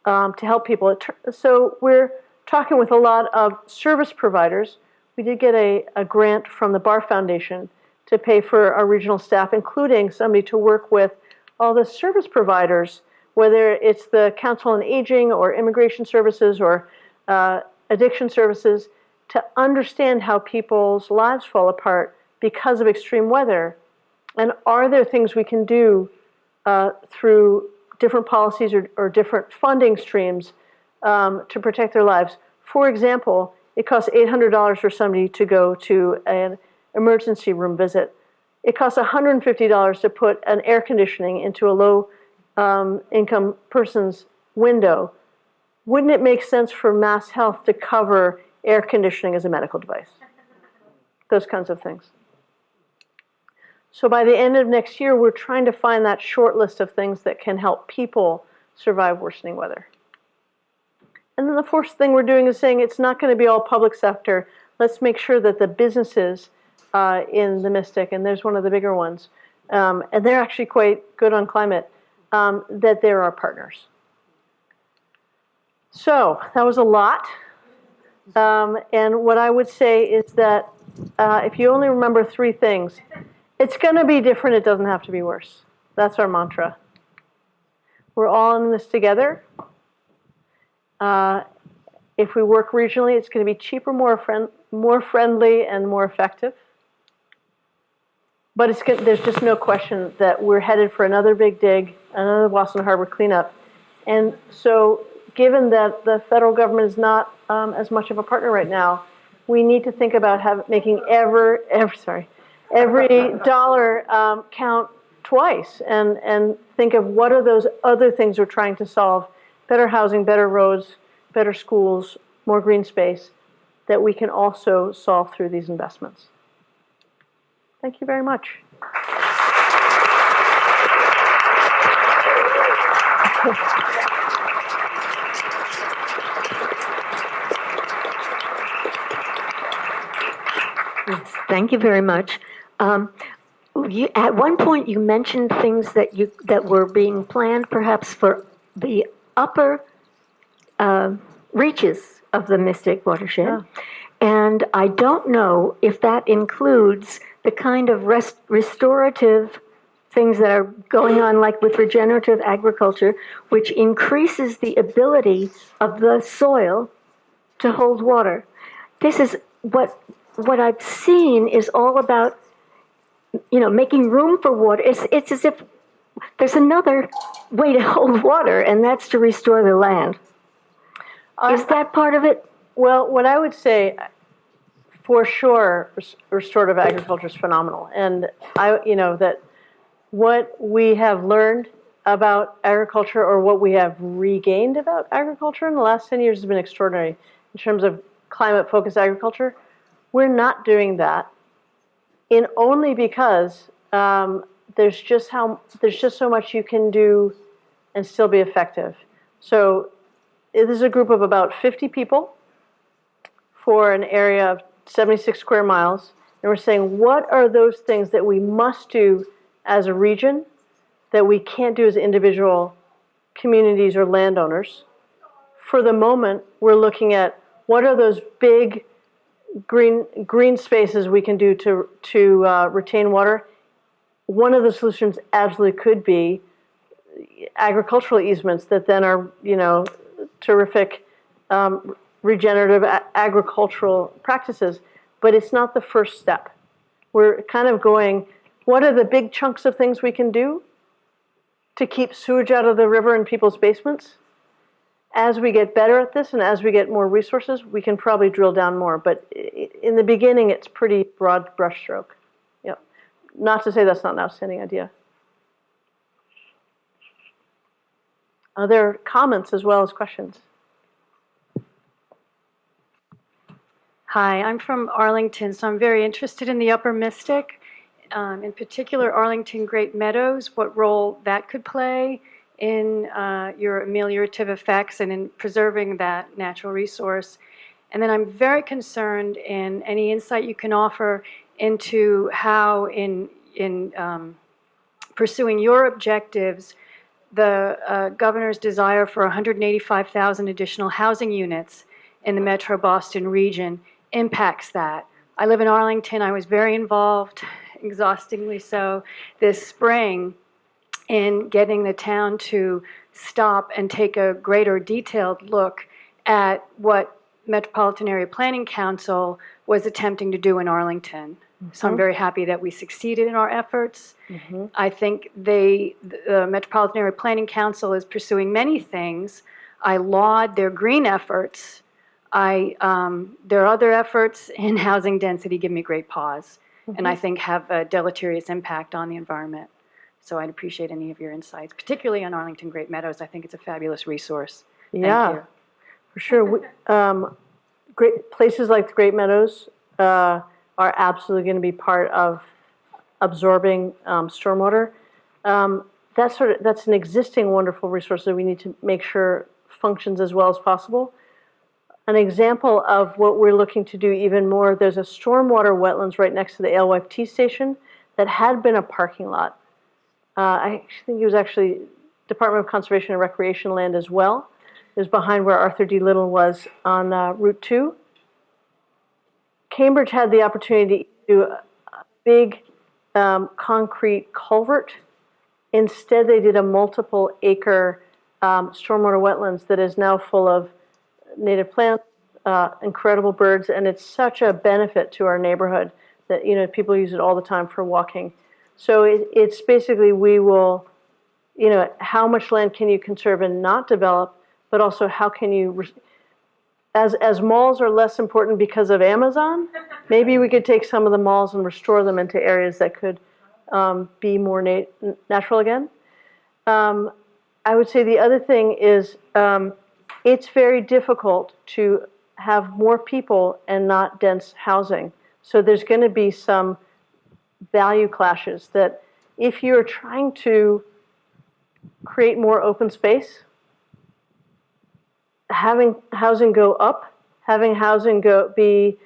to help people? So we're talking with a lot of service providers. We did get a grant from the Bar Foundation to pay for our regional staff, including somebody to work with all the service providers, whether it's the Council on Aging or Immigration Services or addiction services, to understand how people's lives fall apart because of extreme weather. And are there things we can do through different policies or different funding streams to protect their lives? For example, it costs $800 for somebody to go to an emergency room visit. It costs $150 to put an air conditioning into a low income person's window. Wouldn't it make sense for Mass Health to cover air conditioning as a medical device? Those kinds of things. So by the end of next year, we're trying to find that short list of things that can help people survive worsening weather. And then the fourth thing we're doing is saying it's not going to be all public sector. Let's make sure that the businesses in the Mystic, and there's one of the bigger ones, and they're actually quite good on climate, that they're our partners. So that was a lot. And what I would say is that if you only remember three things, it's going to be different. It doesn't have to be worse. That's our mantra. We're all in this together. If we work regionally, it's going to be cheaper, more friendly, and more effective. But there's just no question that we're headed for another big dig, another Boston Harbor cleanup. And so given that the federal government is not as much of a partner right now, we need to think about making every dollar count twice, and think of what are those other things we're trying to solve: better housing, better roads, better schools, more green space, that we can also solve through these investments. Thank you very much. Yes, thank you very much. At one point, you mentioned things that were being planned, perhaps for the upper reaches of the Mystic Watershed, Yeah. And I don't know if that includes the kind of restorative things that are going on, like with regenerative agriculture, which increases the ability of the soil to hold water. This is what I've seen is all about, making room for water. It's as if there's another way to hold water, and that's to restore the land. Is that part of it? Well, what I would say, for sure, restorative agriculture is phenomenal. And that what we have learned about agriculture, or what we have regained about agriculture in the last 10 years, has been extraordinary in terms of climate-focused agriculture. We're not doing that, only because there's just so much you can do and still be effective. So this is a group of about 50 people for an area of 76 square miles, and we're saying, what are those things that we must do as a region that we can't do as individual communities or landowners? For the moment, we're looking at what are those big green spaces we can do to retain water. One of the solutions absolutely could be agricultural easements that then are, terrific regenerative agricultural practices, but it's not the first step. We're kind of going, what are the big chunks of things we can do to keep sewage out of the river and people's basements? As we get better at this and as we get more resources, we can probably drill down more. But in the beginning, it's pretty broad brushstroke. Yep. Not to say that's not an outstanding idea. Are there comments as well as questions? Hi, I'm from Arlington, so I'm very interested in the Upper Mystic, in particular Arlington Great Meadows, what role that could play in your ameliorative effects and in preserving that natural resource. And then I'm very concerned in any insight you can offer into how in pursuing your objectives, the governor's desire for 185,000 additional housing units in the Metro Boston region impacts that. I live in Arlington. I was very involved, exhaustingly so, this spring in getting the town to stop and take a greater detailed look at what Metropolitan Area Planning Council was attempting to do in Arlington. So I'm very happy that we succeeded in our efforts. I think the Metropolitan Area Planning Council is pursuing many things. I laud their green efforts. Their other efforts in housing density give me great pause, and I think have a deleterious impact on the environment. So I'd appreciate any of your insights, particularly on Arlington Great Meadows. I think it's a fabulous resource. Thank you. For sure. Great places like the Great Meadows are absolutely going to be part of absorbing stormwater. That's an existing wonderful resource that we need to make sure functions as well as possible. An example of what we're looking to do even more, there's a stormwater wetlands right next to the Alewife T station that had been a parking lot. I think it was actually Department of Conservation and Recreation land as well. It was behind where Arthur D. Little was on Route 2. Cambridge had the opportunity to do a big concrete culvert. Instead, they did a multiple acre stormwater wetlands that is now full of native plants, incredible birds, and it's such a benefit to our neighborhood that, you know, people use it all the time for walking. So it's basically, we will, you know, how much land can you conserve and not develop, but also how can you, as malls are less important because of Amazon, maybe we could take some of the malls and restore them into areas that could be more natural again. I would say the other thing is it's very difficult to have more people and not dense housing. So there's going to be some value clashes that if you're trying to create more open space, having housing go up, having housing be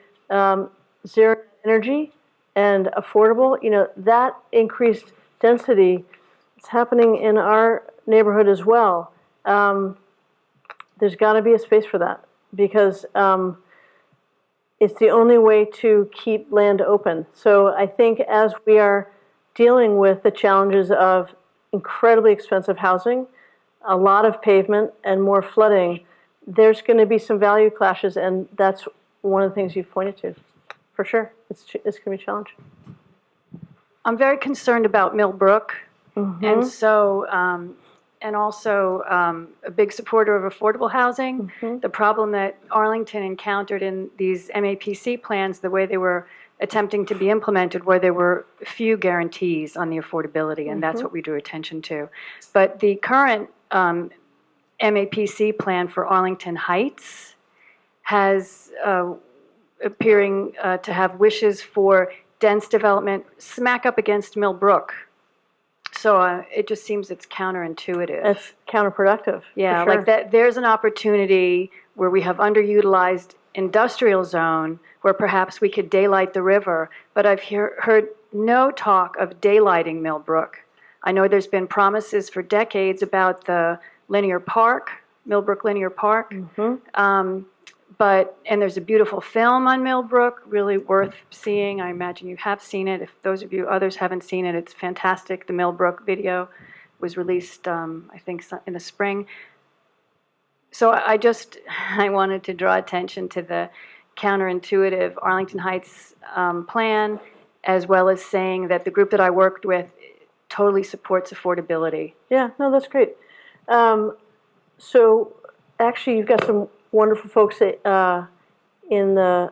zero energy and affordable, you know, that increased density is happening in our neighborhood as well. There's got to be a space for that because it's the only way to keep land open. So I think as we are dealing with the challenges of incredibly expensive housing, a lot of pavement, and more flooding, there's going to be some value clashes, and that's one of the things you've pointed to. For sure, it's going to be a challenge. I'm very concerned about Millbrook, and so, and also a big supporter of affordable housing. The problem that Arlington encountered in these MAPC plans, the way they were attempting to be implemented, where there were few guarantees on the affordability, and that's what we drew attention to. But the current MAPC plan for Arlington Heights has appearing to have wishes for dense development smack up against Millbrook. So it just seems it's counterintuitive. It's counterproductive. Yeah, for sure. like that. There's an opportunity where we have underutilized industrial zone where perhaps we could daylight the river, but I've heard no talk of daylighting Millbrook. I know there's been promises for decades about the linear park, Millbrook Linear Park, and there's a beautiful film on Millbrook, really worth seeing. I imagine you have seen it. If those of you others haven't seen it, it's fantastic. The Millbrook video was released, I think, in the spring. So I wanted to draw attention to the counterintuitive Arlington Heights plan, as well as saying that the group that I worked with totally supports affordability. Yeah, no, that's great. So actually, you've got some wonderful folks in the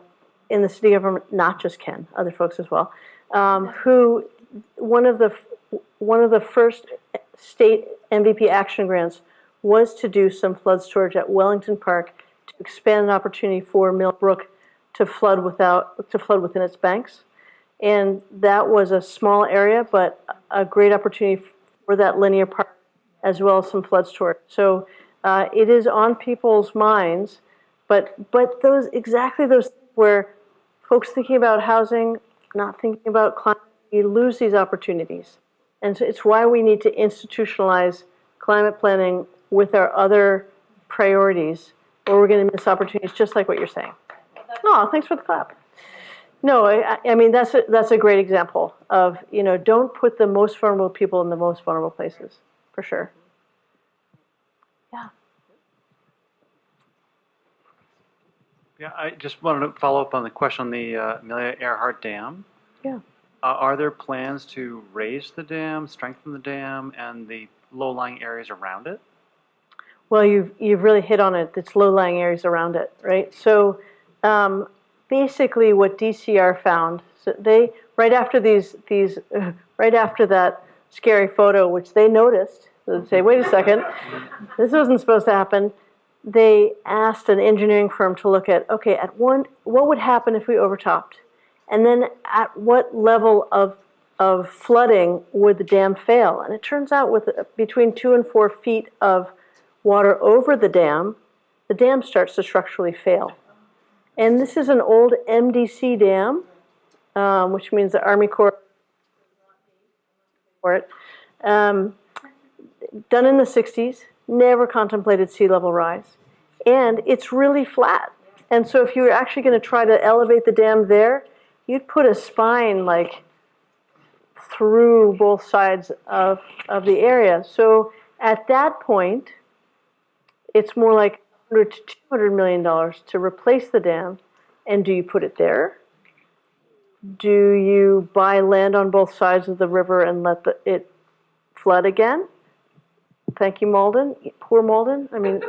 city government, not just Ken, other folks as well, who one of the first state MVP action grants was to do some flood storage at Wellington Park to expand an opportunity for Millbrook to flood within its banks. And that was a small area, but a great opportunity for that linear park as well as some flood storage. So it is on people's minds, but those exactly those where folks thinking about housing, not thinking about climate, you lose these opportunities. And so it's why we need to institutionalize climate planning with our other priorities, or we're going to miss opportunities, just like what you're saying. Oh, thanks for the clap. No, I mean, that's a great example of, don't put the most vulnerable people in the most vulnerable places, for sure. Yeah. Yeah, I just wanted to follow up on the question on the Amelia Earhart Dam. Yeah. Are there plans to raise the dam, strengthen the dam, and the low-lying areas around it? Well, you've really hit on it. It's low-lying areas around it, right? So basically, what DCR found, so they right after right after that scary photo, which they noticed, so they say, wait a second, this wasn't supposed to happen. They asked an engineering firm to look at, okay, what would happen if we overtopped? And then at what level of flooding would the dam fail? And it turns out with between 2 and 4 feet of water over the dam starts to structurally fail. And this is an old MDC dam, which means the Army Corps for it. Done in the 60s, never contemplated sea level rise. And it's really flat. And so if you were actually going to try to elevate the dam there, you'd put a spine like through both sides of the area. So at that point, it's more like $100 to $200 million to replace the dam. And do you put it there? Do you buy land on both sides of the river and let it flood again? Thank you, Malden. Poor Malden. I mean,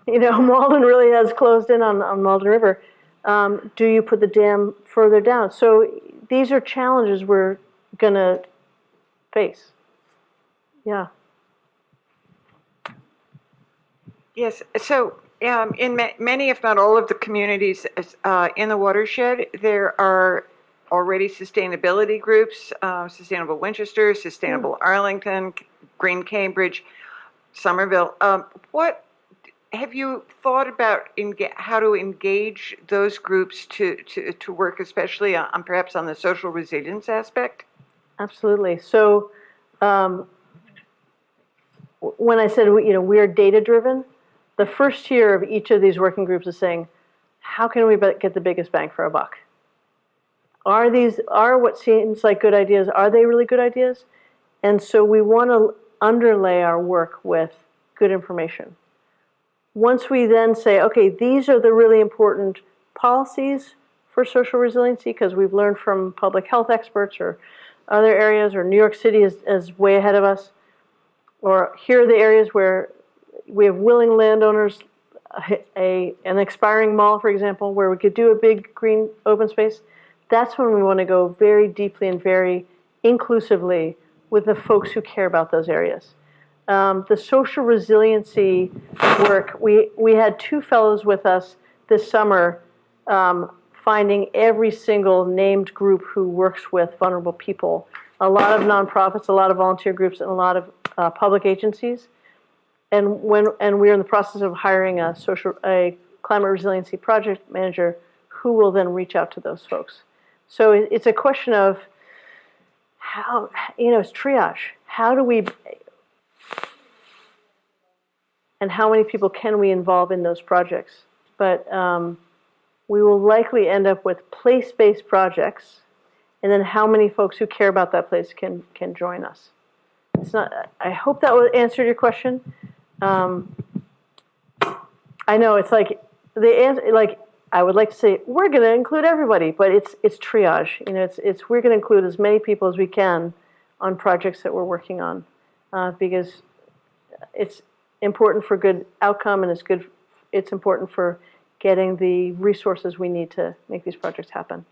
Malden really has closed in on Malden River. Do you put the dam further down? So these are challenges we're going to face. Yeah. Yes. So in many, if not all of the communities in the watershed, there are already sustainability groups, Sustainable Winchester, Sustainable Arlington, Green Cambridge, Somerville. What have you thought about how to engage those groups to work, especially on perhaps on the social resilience aspect? Absolutely. So when I said we're data driven, the first tier of each of these working groups is saying, how can we get the biggest bang for our buck? Are what seems like good ideas, are they really good ideas? And so we want to underlay our work with good information. Once we then say, okay, these are the really important policies for social resiliency, because we've learned from public health experts or other areas, or New York City is way ahead of us, or here are the areas where we have willing landowners, an expiring mall, for example, where we could do a big green open space. That's when we want to go very deeply and very inclusively with the folks who care about those areas. The social resiliency work, we had 2 fellows with us this summer finding every single named group who works with vulnerable people. A lot of nonprofits, a lot of volunteer groups, and a lot of public agencies. And we're in the process of hiring a climate resiliency project manager who will then reach out to those folks. So it's a question of how, it's triage. How do we, and how many people can we involve in those projects? But we will likely end up with place-based projects, and then how many folks who care about that place can join us. It's not. I hope that will answer your question. I know it's like the answer. Like I would like to say we're going to include everybody, but it's triage. It's we're going to include as many people as we can on projects that we're working on, because it's important for good outcome, and it's important for getting the resources we need to make these projects happen.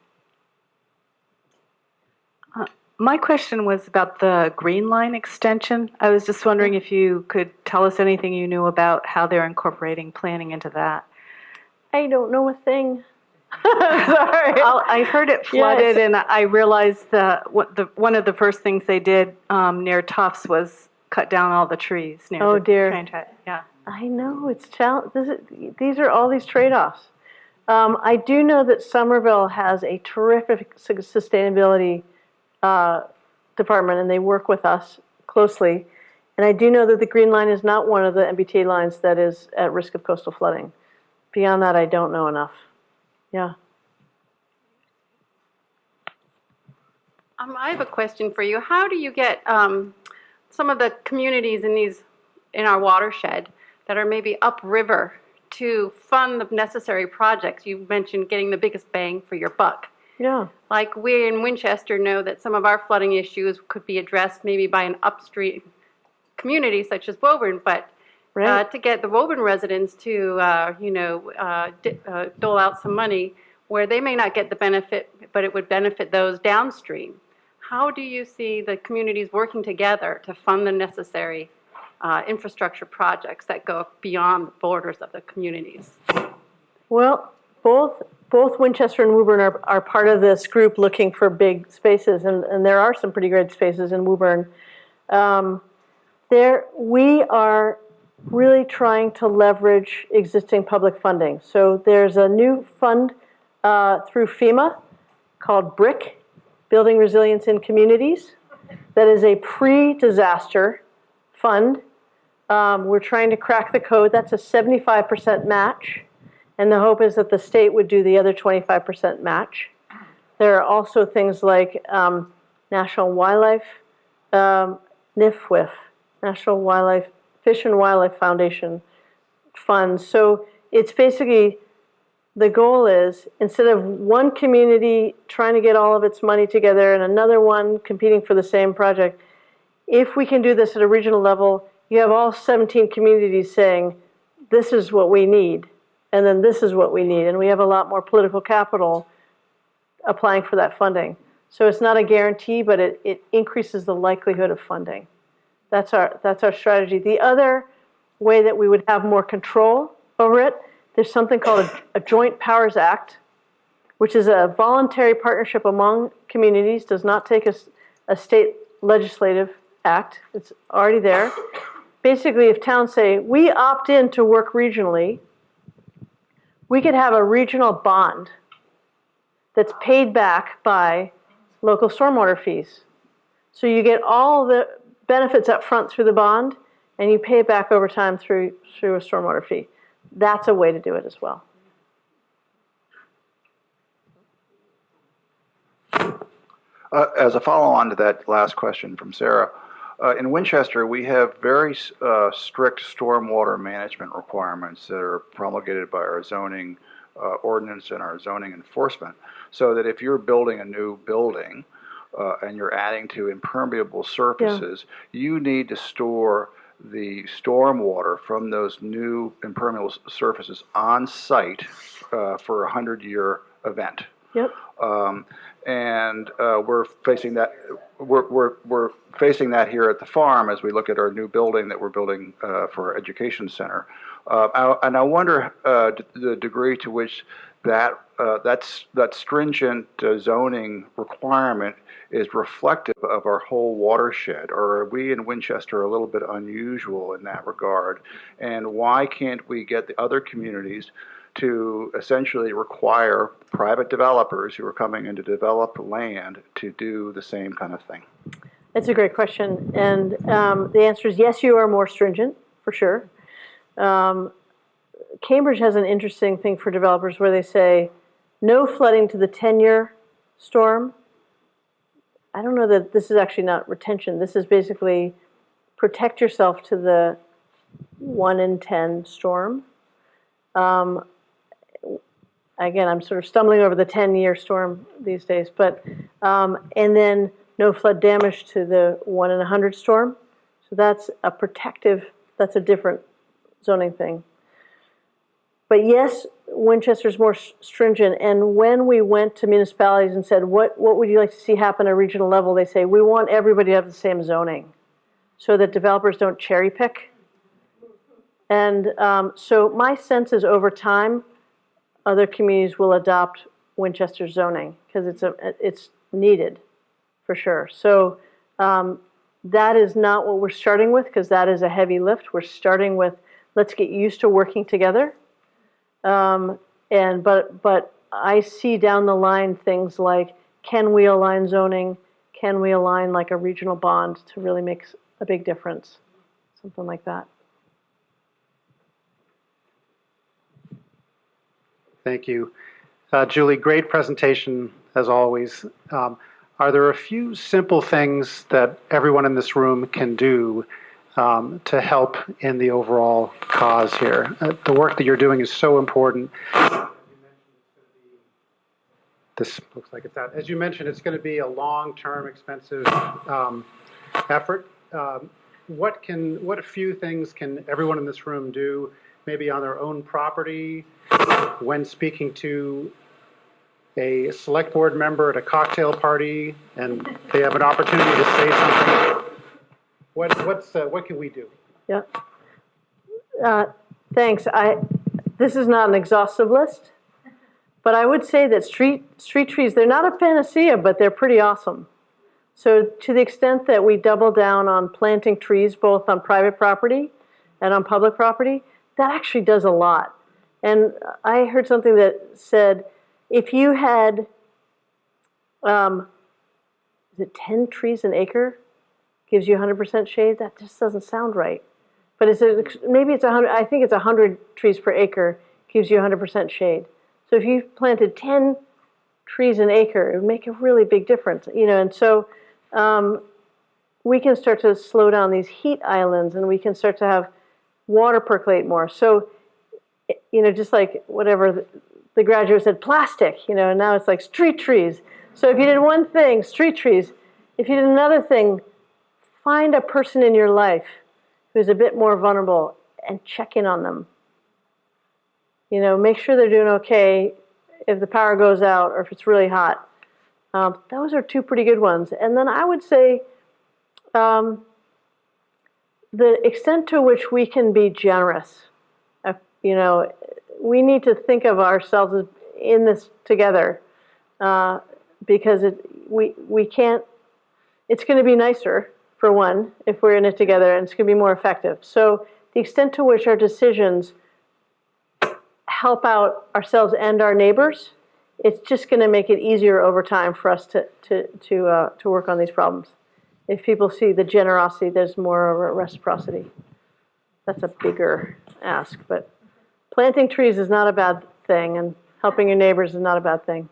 My question was about the Green Line extension. I was just wondering if you could tell us anything you knew about how they're incorporating planning into that. I don't know a thing. Sorry. I heard it flooded, and I realized that one of the first things they did near Tufts was cut down all the trees near Oh, the dear. train track. Yeah. I know, it's these are all these trade-offs. I do know that Somerville has a terrific sustainability department, and they work with us closely. And I do know that the Green Line is not one of the MBTA lines that is at risk of coastal flooding. Beyond that, I don't know enough. Yeah. I have a question for you. How do you get some of the communities in our watershed that are maybe upriver to fund the necessary projects? You mentioned getting the biggest bang for your buck. Yeah. Like we in Winchester know that some of our flooding issues could be addressed maybe by an upstream community such as Woburn, but to get the Woburn residents to, dole out some money where they may not get the benefit, but it would benefit those downstream. How do you see the communities working together to fund the necessary infrastructure projects that go beyond the borders of the communities? Well, both Winchester and Woburn are part of this group looking for big spaces, and there are some pretty great spaces in Woburn. We are really trying to leverage existing public funding. So there's a new fund through FEMA called BRIC, Building Resilience in Communities, that is a pre-disaster fund. We're trying to crack the code. That's a 75% match. And the hope is that the state would do the other 25% match. There are also things like National Wildlife, NIFWIF, National Wildlife, Fish and Wildlife Foundation funds. So it's basically, the goal is, instead of one community trying to get all of its money together and another one competing for the same project, if we can do this at a regional level, you have all 17 communities saying, this is what we need, and then this is what we need. And we have a lot more political capital applying for that funding. So it's not a guarantee, but it increases the likelihood of funding. That's our strategy. The other way that we would have more control over it, there's something called a Joint Powers Act, which is a voluntary partnership among communities, does not take a state legislative act. It's already there. Basically, if towns say, we opt in to work regionally, we could have a regional bond that's paid back by local stormwater fees. So you get all the benefits up front through the bond, and you pay it back over time through a stormwater fee. That's a way to do it as well. As a follow-on to that last question from Sarah, in Winchester, we have very strict stormwater management requirements that are promulgated by our zoning ordinance and our zoning enforcement, so that if you're building a new building and you're adding to impermeable surfaces, you need to store the stormwater from those new impermeable surfaces on site for a 100-year event. Yep. And we're facing that. We're facing that here at the farm as we look at our new building that we're building for our education center. And I wonder the degree to which that stringent zoning requirement is reflective of our whole watershed, or are we in Winchester a little bit unusual in that regard? And why can't we get the other communities to essentially require private developers who are coming in to develop land to do the same kind of thing? That's a great question. And the answer is yes, you are more stringent, for sure. Cambridge has an interesting thing for developers where they say, no flooding to the 10-year storm. I don't know that this is actually not retention. This is basically protect yourself to the 1 in 10 storm. Again, I'm sort of stumbling over the 10-year storm these days, but and then no flood damage to the 1 in 100 storm. So that's a protective, that's a different zoning thing. But yes, Winchester's more stringent, and when we went to municipalities and said, what would you like to see happen at a regional level, they say, we want everybody to have the same zoning so that developers don't cherry pick. And so my sense is over time, other communities will adopt Winchester zoning because it's needed for sure. So That is not what we're starting with, because that is a heavy lift. We're starting with, let's get used to working together. But I see down the line things like, can we align zoning? Can we align like a regional bond to really make a big difference? Something like that. Thank you. Julie, great presentation as always. Are there a few simple things that everyone in this room can do to help in the overall cause here? The work that you're doing is so important. This looks like it's out. As you mentioned, it's going to be a long-term, expensive effort. What few things can everyone in this room do, maybe on their own property, when speaking to a select board member at a cocktail party and they have an opportunity to say something? What can we do? Yeah. Thanks. This is not an exhaustive list, but I would say that street trees, they're not a panacea, but they're pretty awesome. So to the extent that we double down on planting trees, both on private property and on public property, that actually does a lot. And I heard something that said, if you had, is it 10 trees an acre gives you 100% shade? That just doesn't sound right. But maybe it's 100, I think it's 100 trees per acre gives you 100% shade. So if you planted 10 trees an acre, it would make a really big difference. And so we can start to slow down these heat islands, and we can start to have water percolate more. So, just like whatever the graduate said, plastic, and now it's like street trees. So if you did one thing, street trees. If you did another thing, find a person in your life who's a bit more vulnerable and check in on them. Make sure they're doing okay if the power goes out or if it's really hot. Those are two pretty good ones. And then I would say the extent to which we can be generous. We need to think of ourselves as in this together, because we can't. It's going to be nicer, for one, if we're in it together, and it's going to be more effective. So the extent to which our decisions help out ourselves and our neighbors, it's just going to make it easier over time for us to work on these problems. If people see the generosity, there's more of a reciprocity. That's a bigger ask, but planting trees is not a bad thing, and helping your neighbors is not a bad thing.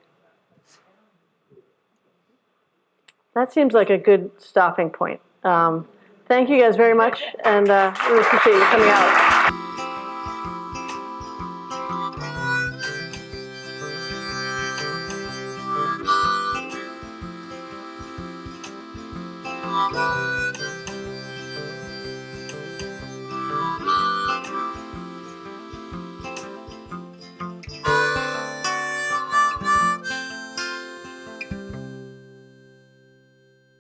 That seems like a good stopping point. Thank you guys very much, and really appreciate you coming out.